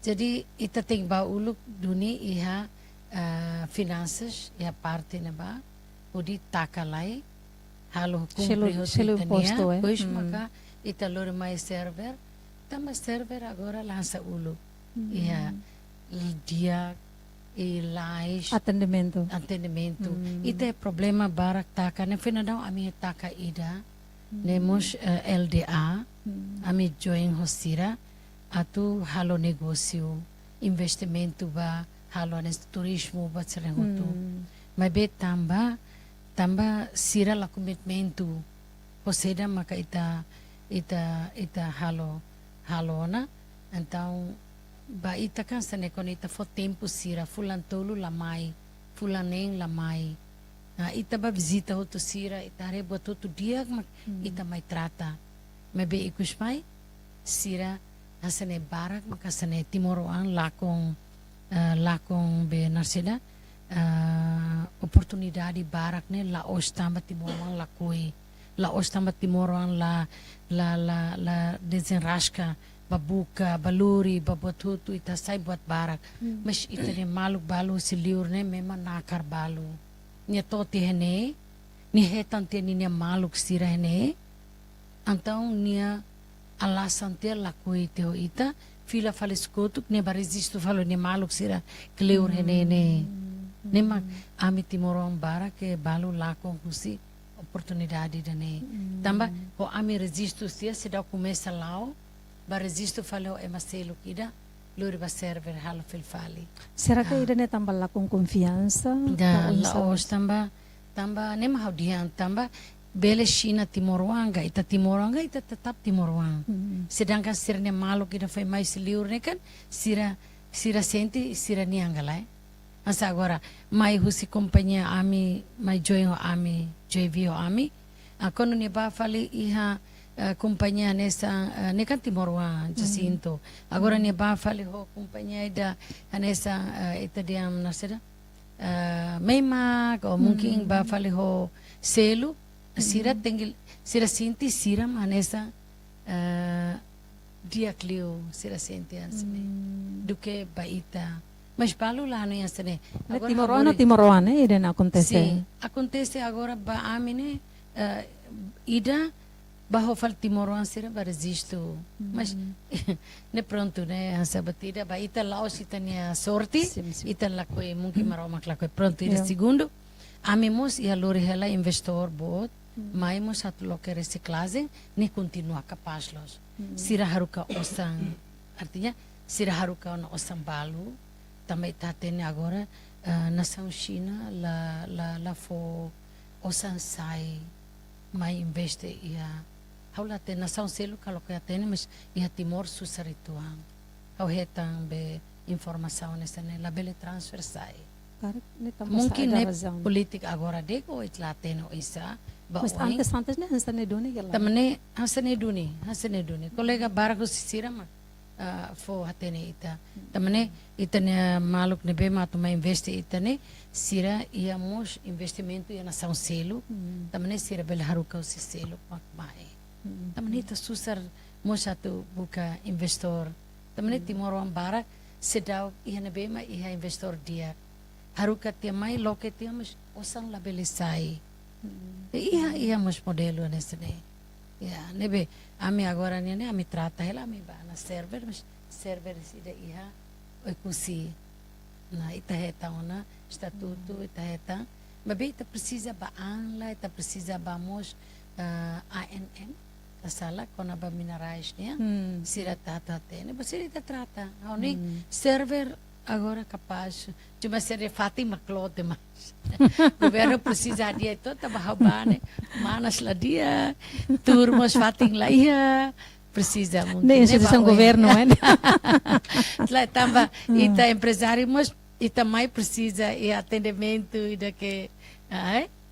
jadi ita tem ba uluk duni ia finanças ia parte na ba udi takalai halo cumprir o posto pois maka ita lor mais server tama server agora lança ulo ia dia e lais atendimento ita é problema barak taka ne finadão a minha taka ida nemos LDA a mi join hosira atu halo negócio investimento ba halo nes turismo ba serenhutu mas be tamba sira la commitmento poseda maka ita halona então ba ita kan sa ne ita fo tempo sira fulan tolu lamai fulanen lamai ita ba visita outro sira ita re botou tu dia ita mai trata me be ikus mai sira hasane barak maka sane timoroan lakong be narseda oportunidade barak ne la ostamba timoroan lakoi la ostamba timoroan la desenrasca babuka baluri babotutu ita sai buat barak mas ita ne maluk balu si liur ne memang nakar balu nia toti hene ni hetan te ni maluk sira hene então nia alasan te lakoi teo ita fila faleskotuk ne baresisto falo ne maluk sira kleur hene ne mak ami timoron barak ke balu lakon kusi oportunidade dane tamba o ami resisto sia se da começa lao ba resisto falou é macelo kida lori ba server halo fali será que ida ne tamba la com confiança da laos tamba nem mau dian tamba bele China Timoroanga ita tetap Timoroang sedangkan sirne malu kida foi mais liur ne kan sira senti sira niangalai asa agora mai husi companhia ami mai join ami JV ami akono ne ba fali iha companhia nessa ne kan Timor-Wa Jacinto agora ne ba fali ho companhia ida nessa ita diam nasida Maymak o mungkin ba fali ho selo sira tengil sira sinti sira manesa dia clio sira senti ansene duke baita mas palo lá no ansene Timor-Wa né ida na acontece. sim acontece agora ba amine ida bajo fal Timor-Wa sira ba resisto mas ne pronto né essa batida ba ita laos itania sorti ita lakoi mungkin maromak lakoi pronto ida segundo amemos e a lori hela investor bot maimos at loke reciclagem ni continua capaz los sira haruka osang artinya sira haruka na osang balu também tá tendo agora nação China la fo osang sai mai investe ia haula te nação selo kalau que atene mas ia Timor susarituang au hetang be informação nessa ne la bele transfer sai mungkin ne politik agora deko itla teno isa mas antes ne hansane duni gela tamane hansane duni kolega barago sisira ma fo hatene ita tamane itane maluk ne be ma tuma investe itane sira ia mos investimento ia nação selo tamane sira bel haruka si selo mak mai tamane ita susar mos atu buka investor tamane Timor-Wa bara sedau ia ne be ma ia investor dia haruka tia mai loke tia mas osang labelesai ia mas modelo nesse ne ya nebe ami agora ne ami trata ela ami ba na server mas server ida ia oi kusi na ita heta ona estatuto ita heta mas ita precisa ba anla ita precisa ba mos ANM a sala kona ba minerais ne sira tata tene mas ita trata oni server agora capaz de uma série Fátima Clote mais governo precisa dia toda bahabane manas lá dia turmas Fátima lá ia precisa muito nem instituição governo lá tamba ita empresário mas ita mais precisa e atendimento e daqui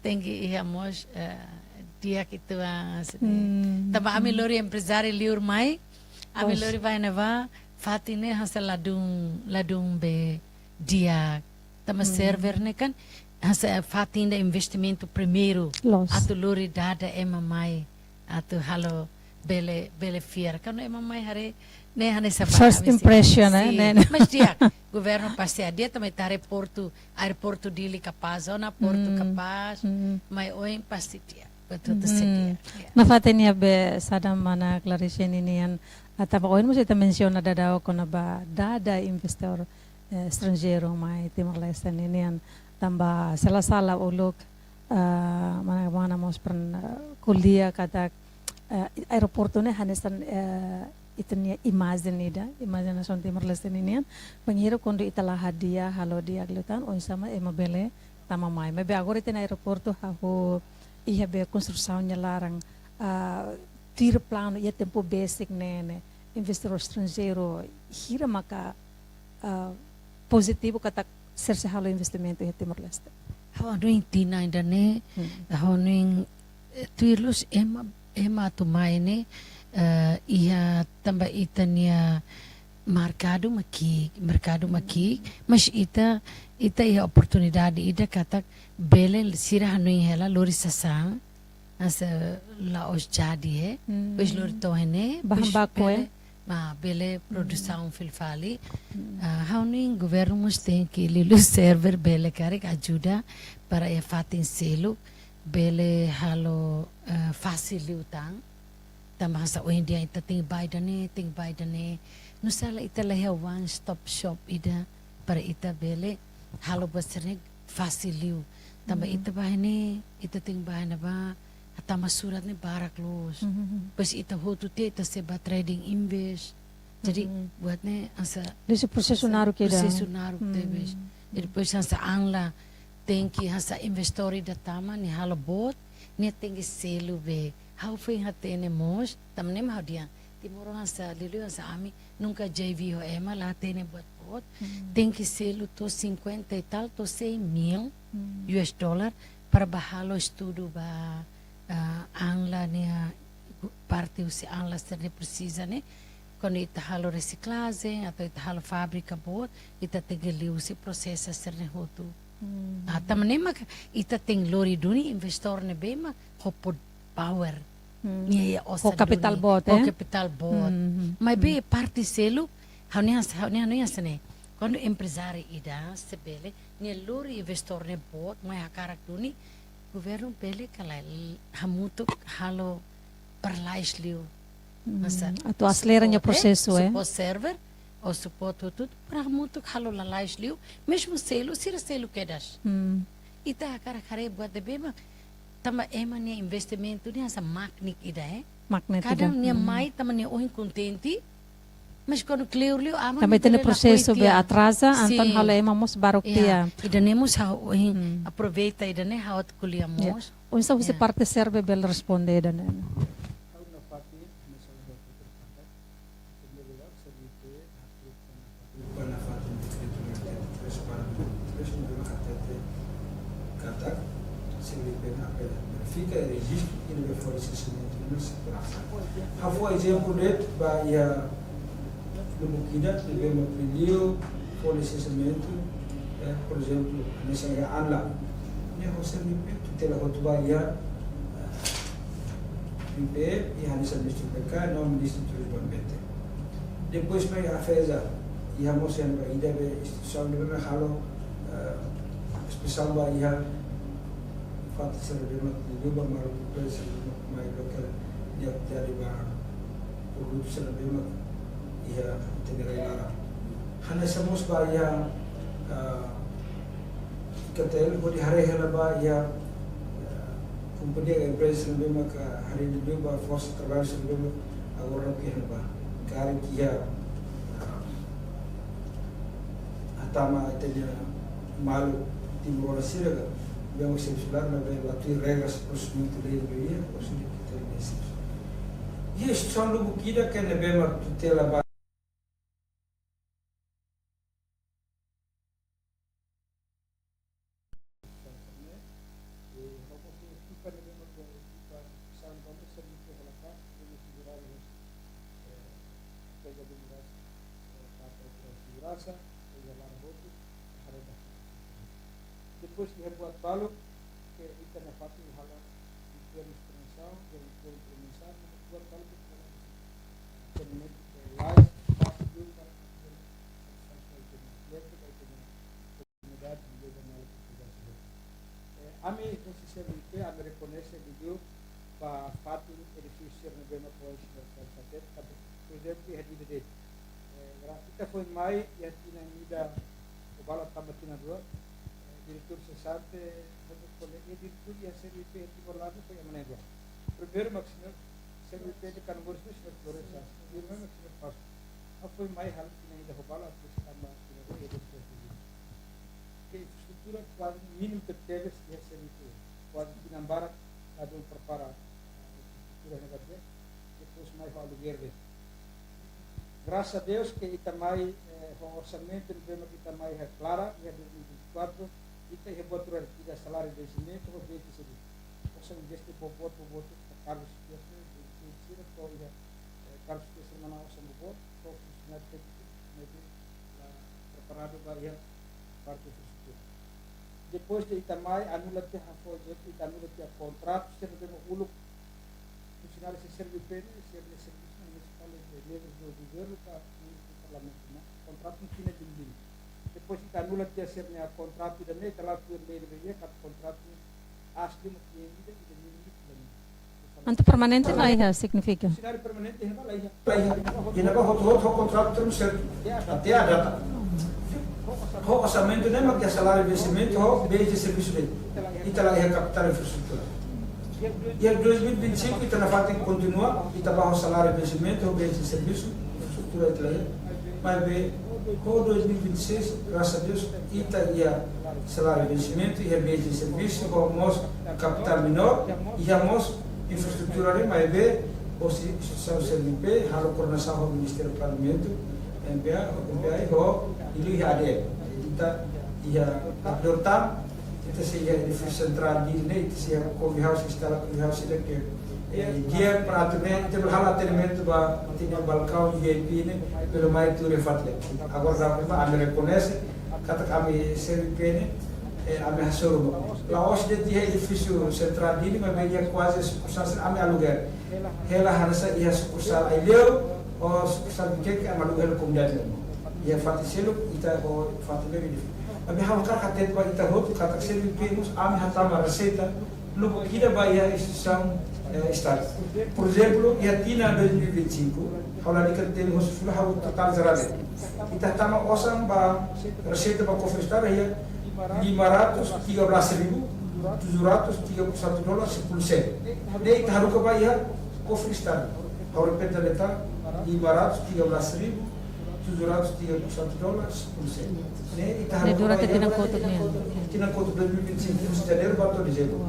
tem que irmos dia que tu tamba a melhor empresário liur mai a melhor vai nevar Fatine hasa ladung be dia tama server ne kan hasa fatin da investimento primeiro atu lori dada mai atu halo bele fier kan mai hare ne hane sabana first impression né mas dia governo passeia dia também tá aeroporto dili capaz zona porto capaz mai oi pastia betul sedia na fatenia be sadam mana clarification ini yan atapa ko mo sa menciona daw ko na ba dada investor estrangeiro mai Timor-Leste ninian tamba sala ulok mana mos pern kuliah kata aeroporto ne hanesan itanya imaginason Timor-Leste ninian penghiro kondo itala hadiah halo dia glutan on sama emabele tama mai mebe agora itena aeroporto haho ia be construção nya larang tira plano ia tempo basic ne investor estrangeiro hira maka positivo kata serse halo investimento ia Timor-Leste. Hau anuing tina ainda ne, hau anuing tuirlos ema tu mai ne ia tamba itania mercado maki, mas ita ia oportunidade ida kata bele sira anuing hela lori sasang asa laos jadi pois lori tohene bahan baku bele produção filfali hauning governo tem que lilu server bele karek ajuda para e fatin selo bele halo facilitang tama sa India ita ting baidane nusala ita lehe one stop shop ida para ita bele halo baserne faciliu tamba ita bahane ita ting bahane ba tama surat ni barak los pas ita hotu te ita seba trading invest jadi buat ne asa desse processo naru tebes depois asa angla tem que asa investori da tama ni halo bot ni tem que selo be how foi hatene mos tamne ma dia Timor asa lilu asa ami nunca JV ho ema lá tene bot tem que selo to 50 e tal to 100,000 US dollar para bahalo estudo ba angla niya parte o se anlas de precisa, né? Quando ita halo reciclagem, atau ita halo fábrica boa, ita tegeli o se processa ser ne hotu. Tamane mak ita tem lori duni investor ne bema hopo power. Nia Ho capital bot, O eh? capital bot. Mas be parte selo, haunia sene. Quando empresário ida sebele, nia lori investor ne bot, mai hakarak duni, governo bele kalai hamutu halo perlais liu. Ato acelera o processo, eh? Supo server, ou supo tudo, para muito halo lalais liu, mesmo selo, sira selo quedas. Ita hakarak buat de bema, tama ema nia investimento nia sa magnik ida, eh? Magnet Kadang ida. nia mai tama nia ohin contente, mas quando clear liu, ama Também tem o processo be atrasa, então halo emamos barok dia. Ida nemos hau ohin aproveita ida ne hau kuliamos. Unsa você parte serve bel responde dan. Fica registro e não for licenciamento não se passa. Há exemplo de bahia do Bukida, de bem pediu for licenciamento, por exemplo, nessa área anla. Né, você me tutela hotu bahia MP e hanis administrativo não ministro do Bambete. Depois vai a feza e a moça vai ida instituição de bem halo especial bahia fato ser bem de bem maru preço mais local dari barang produto ser bem ia integrai lara hana samos ba ia ikatel bodi hare hela ba ia companhia empresa bem ka hari de ba força de trabalho ser bem agora que ba cara que ia atama teria malu timor siraga vamos censurar na vez bater regras procedimento de lei ou se que tem isso e este são do Bukida que é bem uma tutela depois de rebuat balo que kita na pati hala itu instrumental yang itu implementar buat balo kita terminate live pasti dulu kan comunidade de ami sinceramente ami reconhece video para fato edifício no bem após saber por exemplo hadide kita foi mai ya tina ida o bala tamatina dua diretor sesate oleh diretor ya servipe di Orlando foi a maneira primeiro maximum servipe de Canmores no Floresta e o maximum passo a foi mais hal que ainda roubala por escama que infraestrutura quase mínimo de teles e servipe quase que nambara a do prepara infraestrutura negativa depois mais o aluguer graças a Deus que Itamai o orçamento do governo Itamai é clara e 2024 kita hebat turun tidak salário de cimento ou de serviço. Você investe por voto Carlos Pietro de Cira ou Carlos Pietro mana osam voto ou funcionário técnico maybe preparado para parte infraestrutura. Depois de Itamai anula te hafo de anula te contrato ser de ulu funcionário se serve pene se de serviço municipal de leves do governo para o parlamento, contrato não tinha de depois kita anula dia sernya contrato dan ne kalau tu le de kat contrato asli mo que ainda e de mínimo Anto permanente lá ia significa. Funcionário permanente é lá ia. E na o contrato termo certo. Até a data. O orçamento nem mas salário de vencimento o bem de serviço dele. E tá lá é capital infraestrutura. E em 2025 kita na parte continua e tá baixo salário de vencimento o bem de serviço infraestrutura tá lá. Mas bem com 2026, graças a Deus, Ita ia salário de vencimento, ia bem de serviço, vamos capital menor, íamos infraestrutura de mais bem, ou se instituição CNP, halo coordenação do Ministério do Parlamento, MPA, ou ele ia de, Ita ia adotar, Ita se ia edifício central de Ita se ia convihau se instala convihau se daqui, dia praticamente tem atendimento para tinha balcão VIP né pelo mais tudo fatle agora dá para a me reconhece kata kami CVP né a me hasoro lá hoje de dia edifício central dele mas bem quase sucursal a me aluguel ela harsa ia sucursal aí leu ou sucursal que a aluguel comunidade ia faticelo ita o fatle mas hal kata para ita roto kata CVP mus a me hatama receita no kita bayar instituição Estado. Por exemplo, ia tina 2025, kalau dikat temos sudah harus total zerade. Kita tama osam ba receita para cofre Estado ia 513.731 dolar 10 sen. Dei taruh ke bayar cofre Estado. Harus peta letak 513.731 dolar 10 sen. Durante Tina koto 2025 janeiro bato dezembro.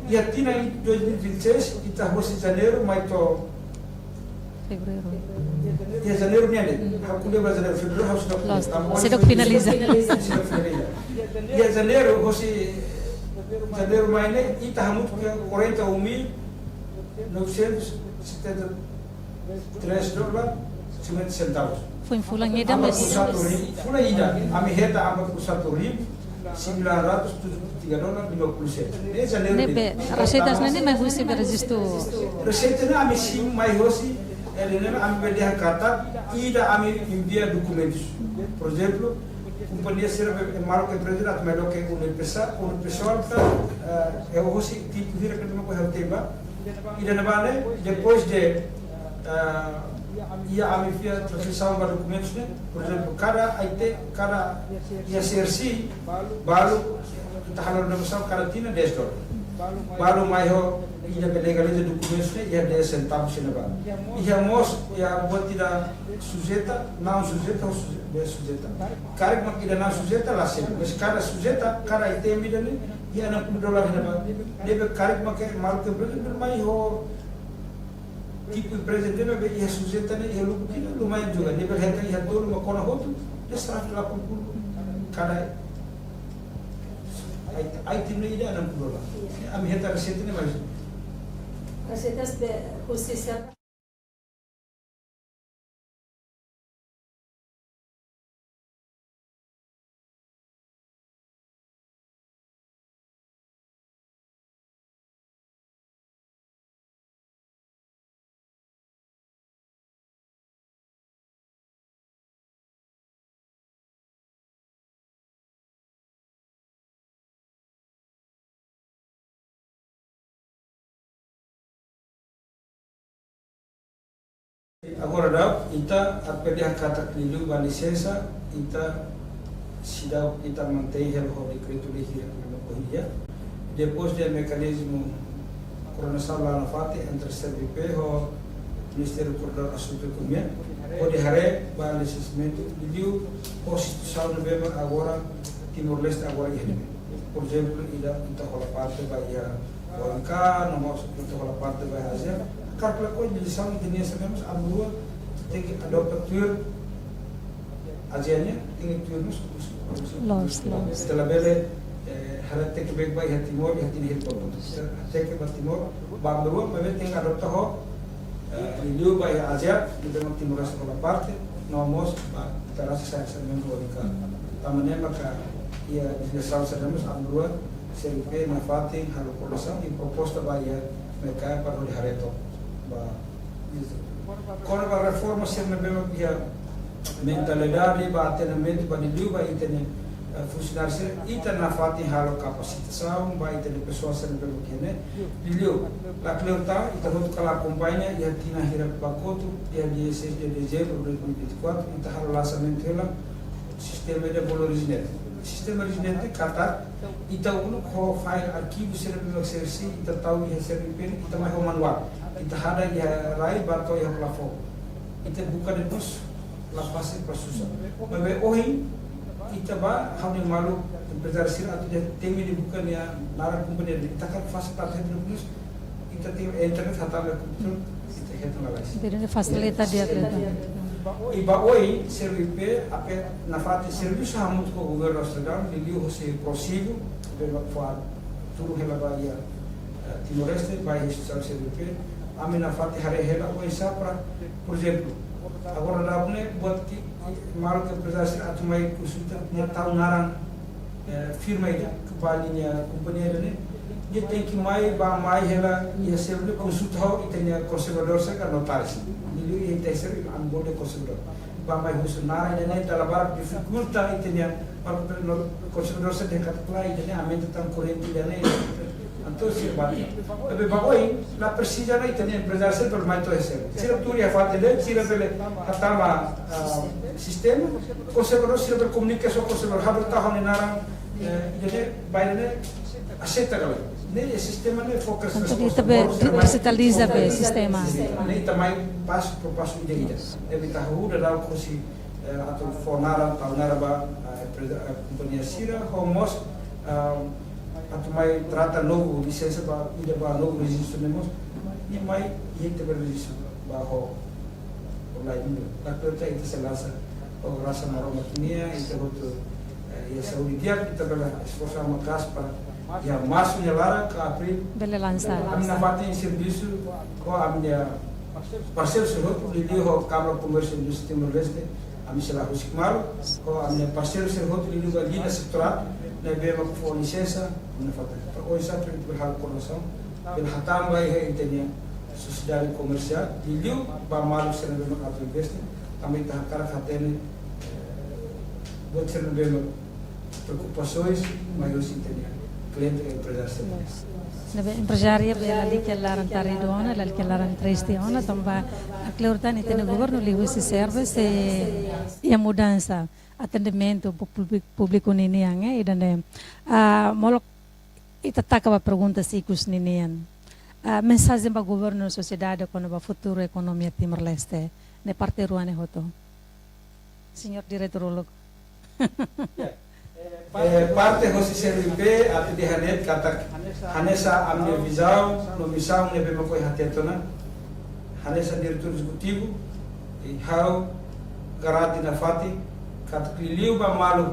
E a tina em 2026 kita harus janeiro mais to fevereiro. ya janeiro ni ada. Aku dia janeiro fevereiro harus dah. Sedang finaliza. Ya janeiro hosi janeiro mainnya kita hamut ke 41.973 dolar 50 centavos. Foi em fulangnya dah mas. Fula ida, ami heta amat usatu rim 973 dolar 50 sen. Ini janeiro. Nebe, receitas nani mai husi beregisto. Receita na ami sim mai hosi, elena ami belia kata, ida ami envia documentos. Por exemplo, companhia serve maro que presidente melhor que um pessoal tá eu hosi tipo vira que não vai ter ba. Ida na bane depois de ia ami via transmissão de documentos, né? Por exemplo, cada ICRC baru kita halal nama cada tina 10 dolar. Baru maior ia legaliza documentos, né? Ia 10 centavos se levar. Ia mos ia buat tidak sujeita, não sujeita ou sujeita. Cara que tidak não sujeita lá sempre. Mas cada sujeita, cada item ini né? Ia 60 dolar levar. Deve cara que malu que maior tipo presente na be ia sujeita ne ia lupa kina lumayan juga dia berhenti ia dulu makona hotu dia 180 kada item ne ida 60 dolar ami heta receita ne mais Receitas de justicia. agora dá ita apeliha kata klilu ba licença ita sidau ita mantém o decreto de corrida depois do mecanismo coordenação lá na FATE entre CVP o Ministério Coordenador Assunto Economia o de hare ba licenciamento liu constituição de bema agora Timor-Leste agora ini por exemplo ida ita rola parte ba ia Oranka no mau ita rola parte ba Asia karena kau jadi sama jenis sebenarnya amrua tinggi ada tuir ajiannya tinggi tuir mus setelah bela harat tek baik baik hati timur hati di hilpon tek baik timur bamrua memang tinggi ada tahu liu baik asia di dalam timur sekolah parte nomos terasa saya senang mereka tamannya maka ia biasa sebenarnya amrua CVP nafating halu polisa di proposta bayar mereka perlu dihareto quando a reforma sempre bem que a mentalidade ba treinamento ba diliu ba itene funcionários ita na fatin halo capacitação ba itene pessoas sempre bem que né diliu la cleuta ita hoto kala companhia ia tina hira pacoto dia 16 de dezembro de 2024 ita halo lançamento ela sistema de valorização sistema originante kata ita uno ko file arquivo sempre bem exercício ita tahu ia sempre ita mais manual ita hada ya rai bato ya plafon ita buka denos lapase pasusa bebe ohin ita ba hamne malu empresário sir atau dia temi di bukan ya nara company ita kan fase parte denos ita tem internet hata le computer ita heto la lais Jadi ini fasilitas dia iba oi servipe ape na fate serviço hamut ko governo estadual de liu se possível bebe fa tudo ela ba ya Timor-Leste, vai instituição CDP, a mina fati harehela o para, por exemplo, agora dá né buat que malu que empresário atumai consulta né tal naran firma ida kembalinya companhia né dia tem que mais ela ia ser consulta ho itanya conservador sekarang notaris ini yang teser ambode conservador ba mai funcionar né dalam barang dificulta itanya conservador se dekat play né aumenta tan corrente né então se bate bebe bagoi la precisa na itanya empresário per mai to ser se tu ia fate de se pele hatama sistema conservador se per comunicação conservador haber tahun naran jadi bayarnya aceita kalau ne sistema ne fokus Jadi tabe digitaliza be sistema. Ne também passo por passo de ida. Deve estar ruda da kursi atau fonara taunara ba companhia Sira homos atau mai trata novo licença ba ida ba novo registro nemos e mai gente ba registro ba ho online. Takto itu selasa o rasa maroma kinia itu hotu ya saúde dia kita bela esforçar uma caspa ya março ya lara ka april Bele lançar. a minha parte em serviço com a minha parceiro serroto lili ho Câmara Comércio do Timor-Leste a minha lá Rusikmaru com a minha parceiro serroto lili ho Lina Sectoral na bema com licença minha falta hoje sempre berhal coração bel hatam vai he intenia sociedade comercial lili ba malu serna bema ka investe também tá cara hatene buat serna bema preocupações maiores intenia cliente e empresário. Nabe empresaria be lali kellaran taridona lali kellaran tristiona tamba aklortan itene governo ligu se serve se a mudança atendimento público ninian idane molok itataka ba pergunta sikus ninian mensagem ba governo sociedade kono ba futuro economia Timor-Leste ne parte ruane hoto senhor diretor parte hosi CRP ati di hanet kata hanesa amne visão no missão ne bema koi hatetona hanesa diretor executivo e how garati na fati kata kliliu ba malu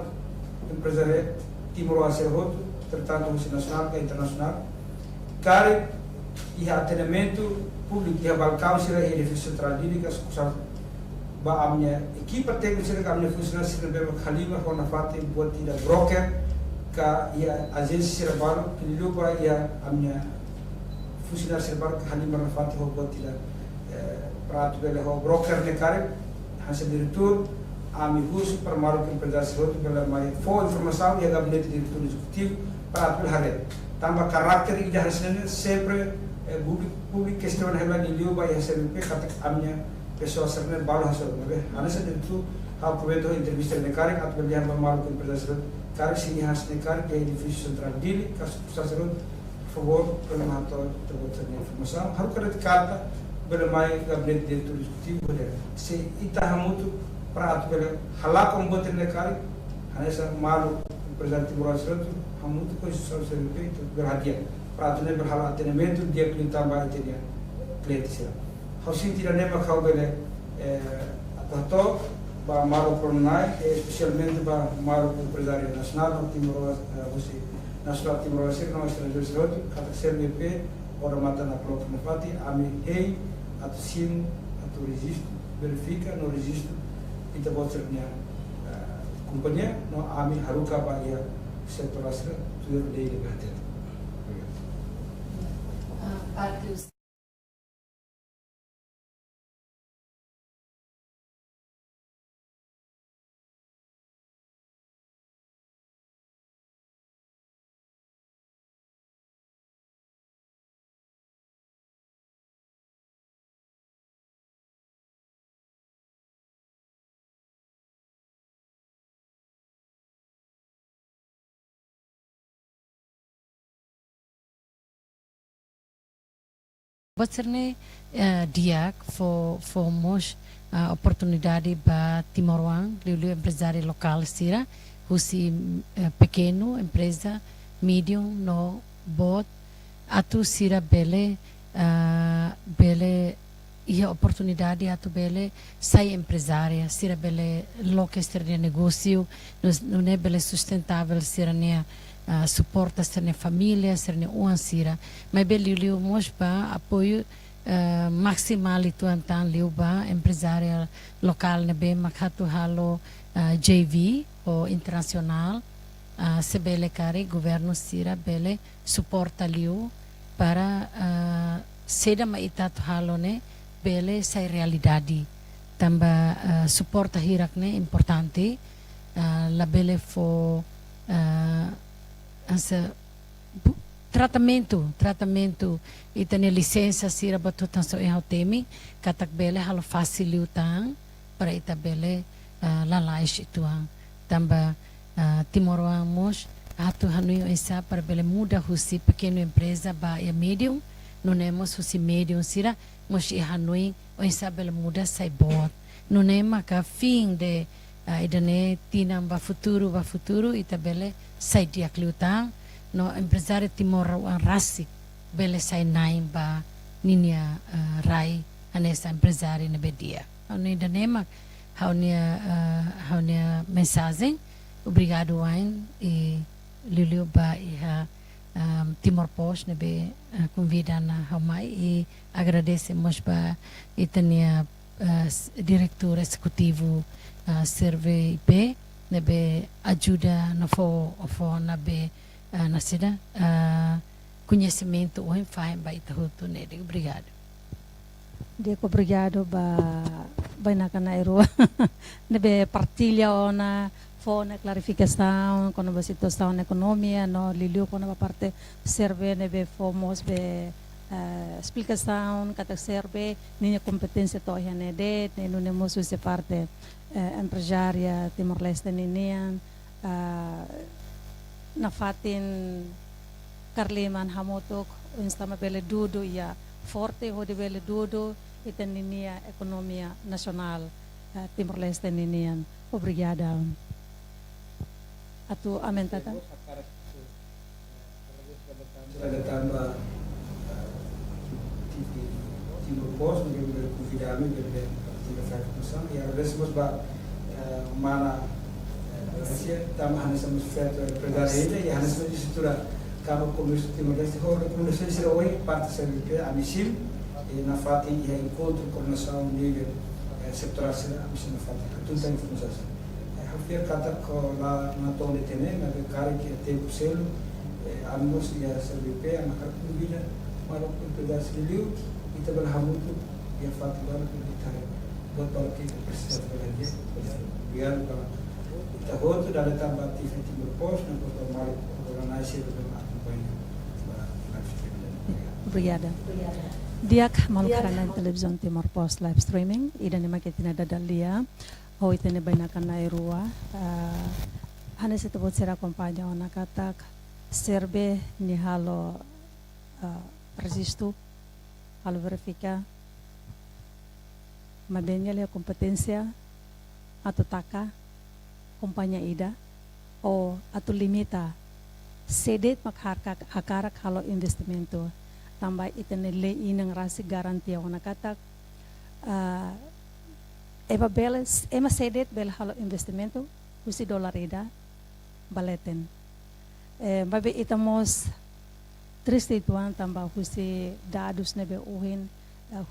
empresário Timor Aserroto tratando hosi nacional e internacional kare e atendimento público e balcão será edifício central lírica ba amnya equipa teknis sila amnya funcionário sila bema khalima kona fati buat tidak broker ka ya agensi sila baru kililu ba ya amnya funcionário sila baru khalima kona fati ho buat tidak prato bela ho broker ne kare hasil diretor ami hus permaru empresário sila bela mai fo informação ya gabinete diretor executivo prato bela hare tambah karakter ida hasilnya sempre publik questão hela niliu ba ya sempre kata amnya pessoa serna balu hasil nabe hanesa itu hal proveito entrevista ne kare atau belian pemalu ke empresário kare sini has ne kare ke edifício central dili kasus sacerdote favor pelo mato terbot informação haru kare carta bela mai gabinete diretor executivo bela se ita hamutu para atau bela halak boten ne kare hanesa malu empresário Timor-Leste hamutu ko sacerdote itu berhadiah para atau ne berhala atendimento dia cliente tambah itu dia cliente sila Hausin tidak nema kau bele atau ba maru pronai especialmente ba maru empresário nacional Timor Leste nacional Timor Leste não estrangeiro serot kata CRP ora mata na própria nefati ami hei atau sim atau registro verifica no registro kita buat sernya companhia no ami haruka ba ia setor asra tuh dei lebih hati Boterne dia fomos oportunidade para Timor-Wang, liu empresário local sira, husi pequeno empresa, medium no bot, atu sira bele ia oportunidade atu bele sai empresária, sira bele local de negócio, não é bele sustentável sira nia suporta serne família, serne uansira. Mas bem liu mos ba apoio maximal itu antan liu ba empresária local nebe makatu halo JV ou internacional sebele kari governo sira bele suporta liu para seda maitatu halo ne bele sai realidade tamba suporta hirak ne importante la bele fo tratamento e tem licença sira batutan so e temi katak bele halo faciliutang para ita bele lalais ituang tamba Timor mos atu hanui isa para bele muda husi pequeno empresa ba e medium não nemos husi medium sira mos e hanui o isa bele muda sai bot não nema ka fim de idane tinam ba futuro ita bele sai dia kliutang no empresário Timor rasi bele sai naim ba ninia rai anessa empresário ne bedia anu idane mak haunia mensagem obrigado Wayne e Liliu ba iha Timor Post nebe convida na hamai e agradecemos ba itania diretor executivo serve IP nebe ajuda na fo nabe na sida conhecimento o faz ba itahuto nele obrigado. Dico obrigado ba na kanairo nebe partilha ona fone clarificação quando você situação na economia no Liliu quando a parte serve nebe fomos be explicação kata serve ninha competência to hane de no nemos se parte empresária Timor-Leste ninian na fatin Karliman hamotok instama bele dudo ya forte ho de bele dudo itaninia economia nacional Timor-Leste ninian obrigada atu amen tata ada tambah Timor Post menjadi convidado dari tidak pesan ya ada sebut mana tambah hanya sama perdana ini ya hanya sama di situ kalau komisi Timor-Leste kalau komisi Sirawi parte serviço amisim na fati ya encontro coordenação nível sektoral sira amisim na fati tudo tem informação hampir kata ko na tone tene na kari ki te selo amos ya servipe anak kubida malu pedas liu kita berhamutu ya fatwa kita buat bagi presiden belanja biar kalau kita hotu dari tambah TV Timor Post dan kota Malik organisasi dengan banyak obrigada diak malu karena televisão Timor Post live streaming ida ni makitina dadalia ho itene banakan na irua hane se tebot sera kompanyo na katak serbe ni halo registro halo verifica madenya le kompetensia atau taka kompanya ida o atau limita sedet makharka akarak halo investimento tambah itene le inang rasi garantia ona katak ema sedet bel halo investimento usi dolar ida baleten babe itamos triste tuan tambah usi dados nebe uhin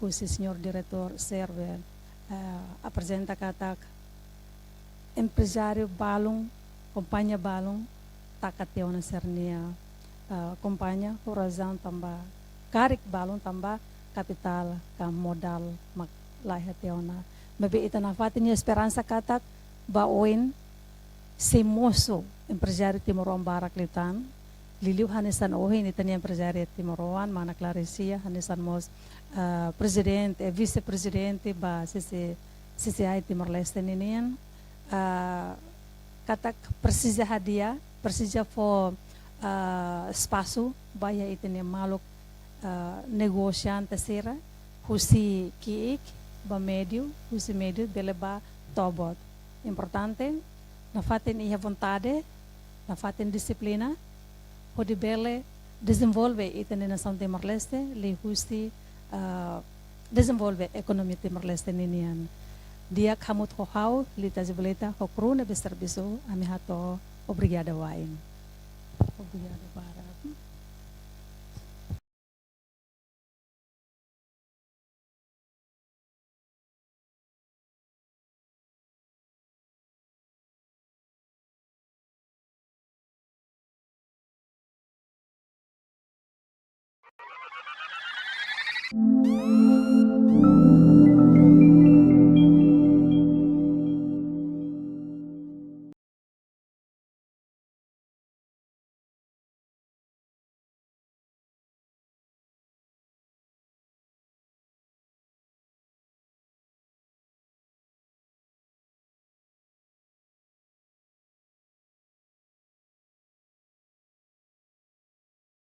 usi senhor diretor serve apresenta katak empresário balong companhia balong takateo na sernia companhia horazão tambah karik balong tambah kapital ka modal mak lahateona mabe ita na fatin niya esperança katak baoin si moso empresário Timoruan Barak litan liliu hanesan ohin ita niya empresário Timoruan mana Clarecia hanesan mos presidente vice-presidente ba CCI Timor-Leste ninian katak precisa hadia precisa for espaço baya ita niya maluk negociante sera husi kiik ba médio, usi médio, bele ba tobot. Importante, na fatin iya vontade, na fatin disiplina, ho di bele desenvolve ita na nação Timor-Leste, li husi desenvolve ekonomi Timor-Leste ninian. Dia kamut ho hau, li taziboleta ho kruna be serviço, ami hato obrigada wain. Cabo Barat.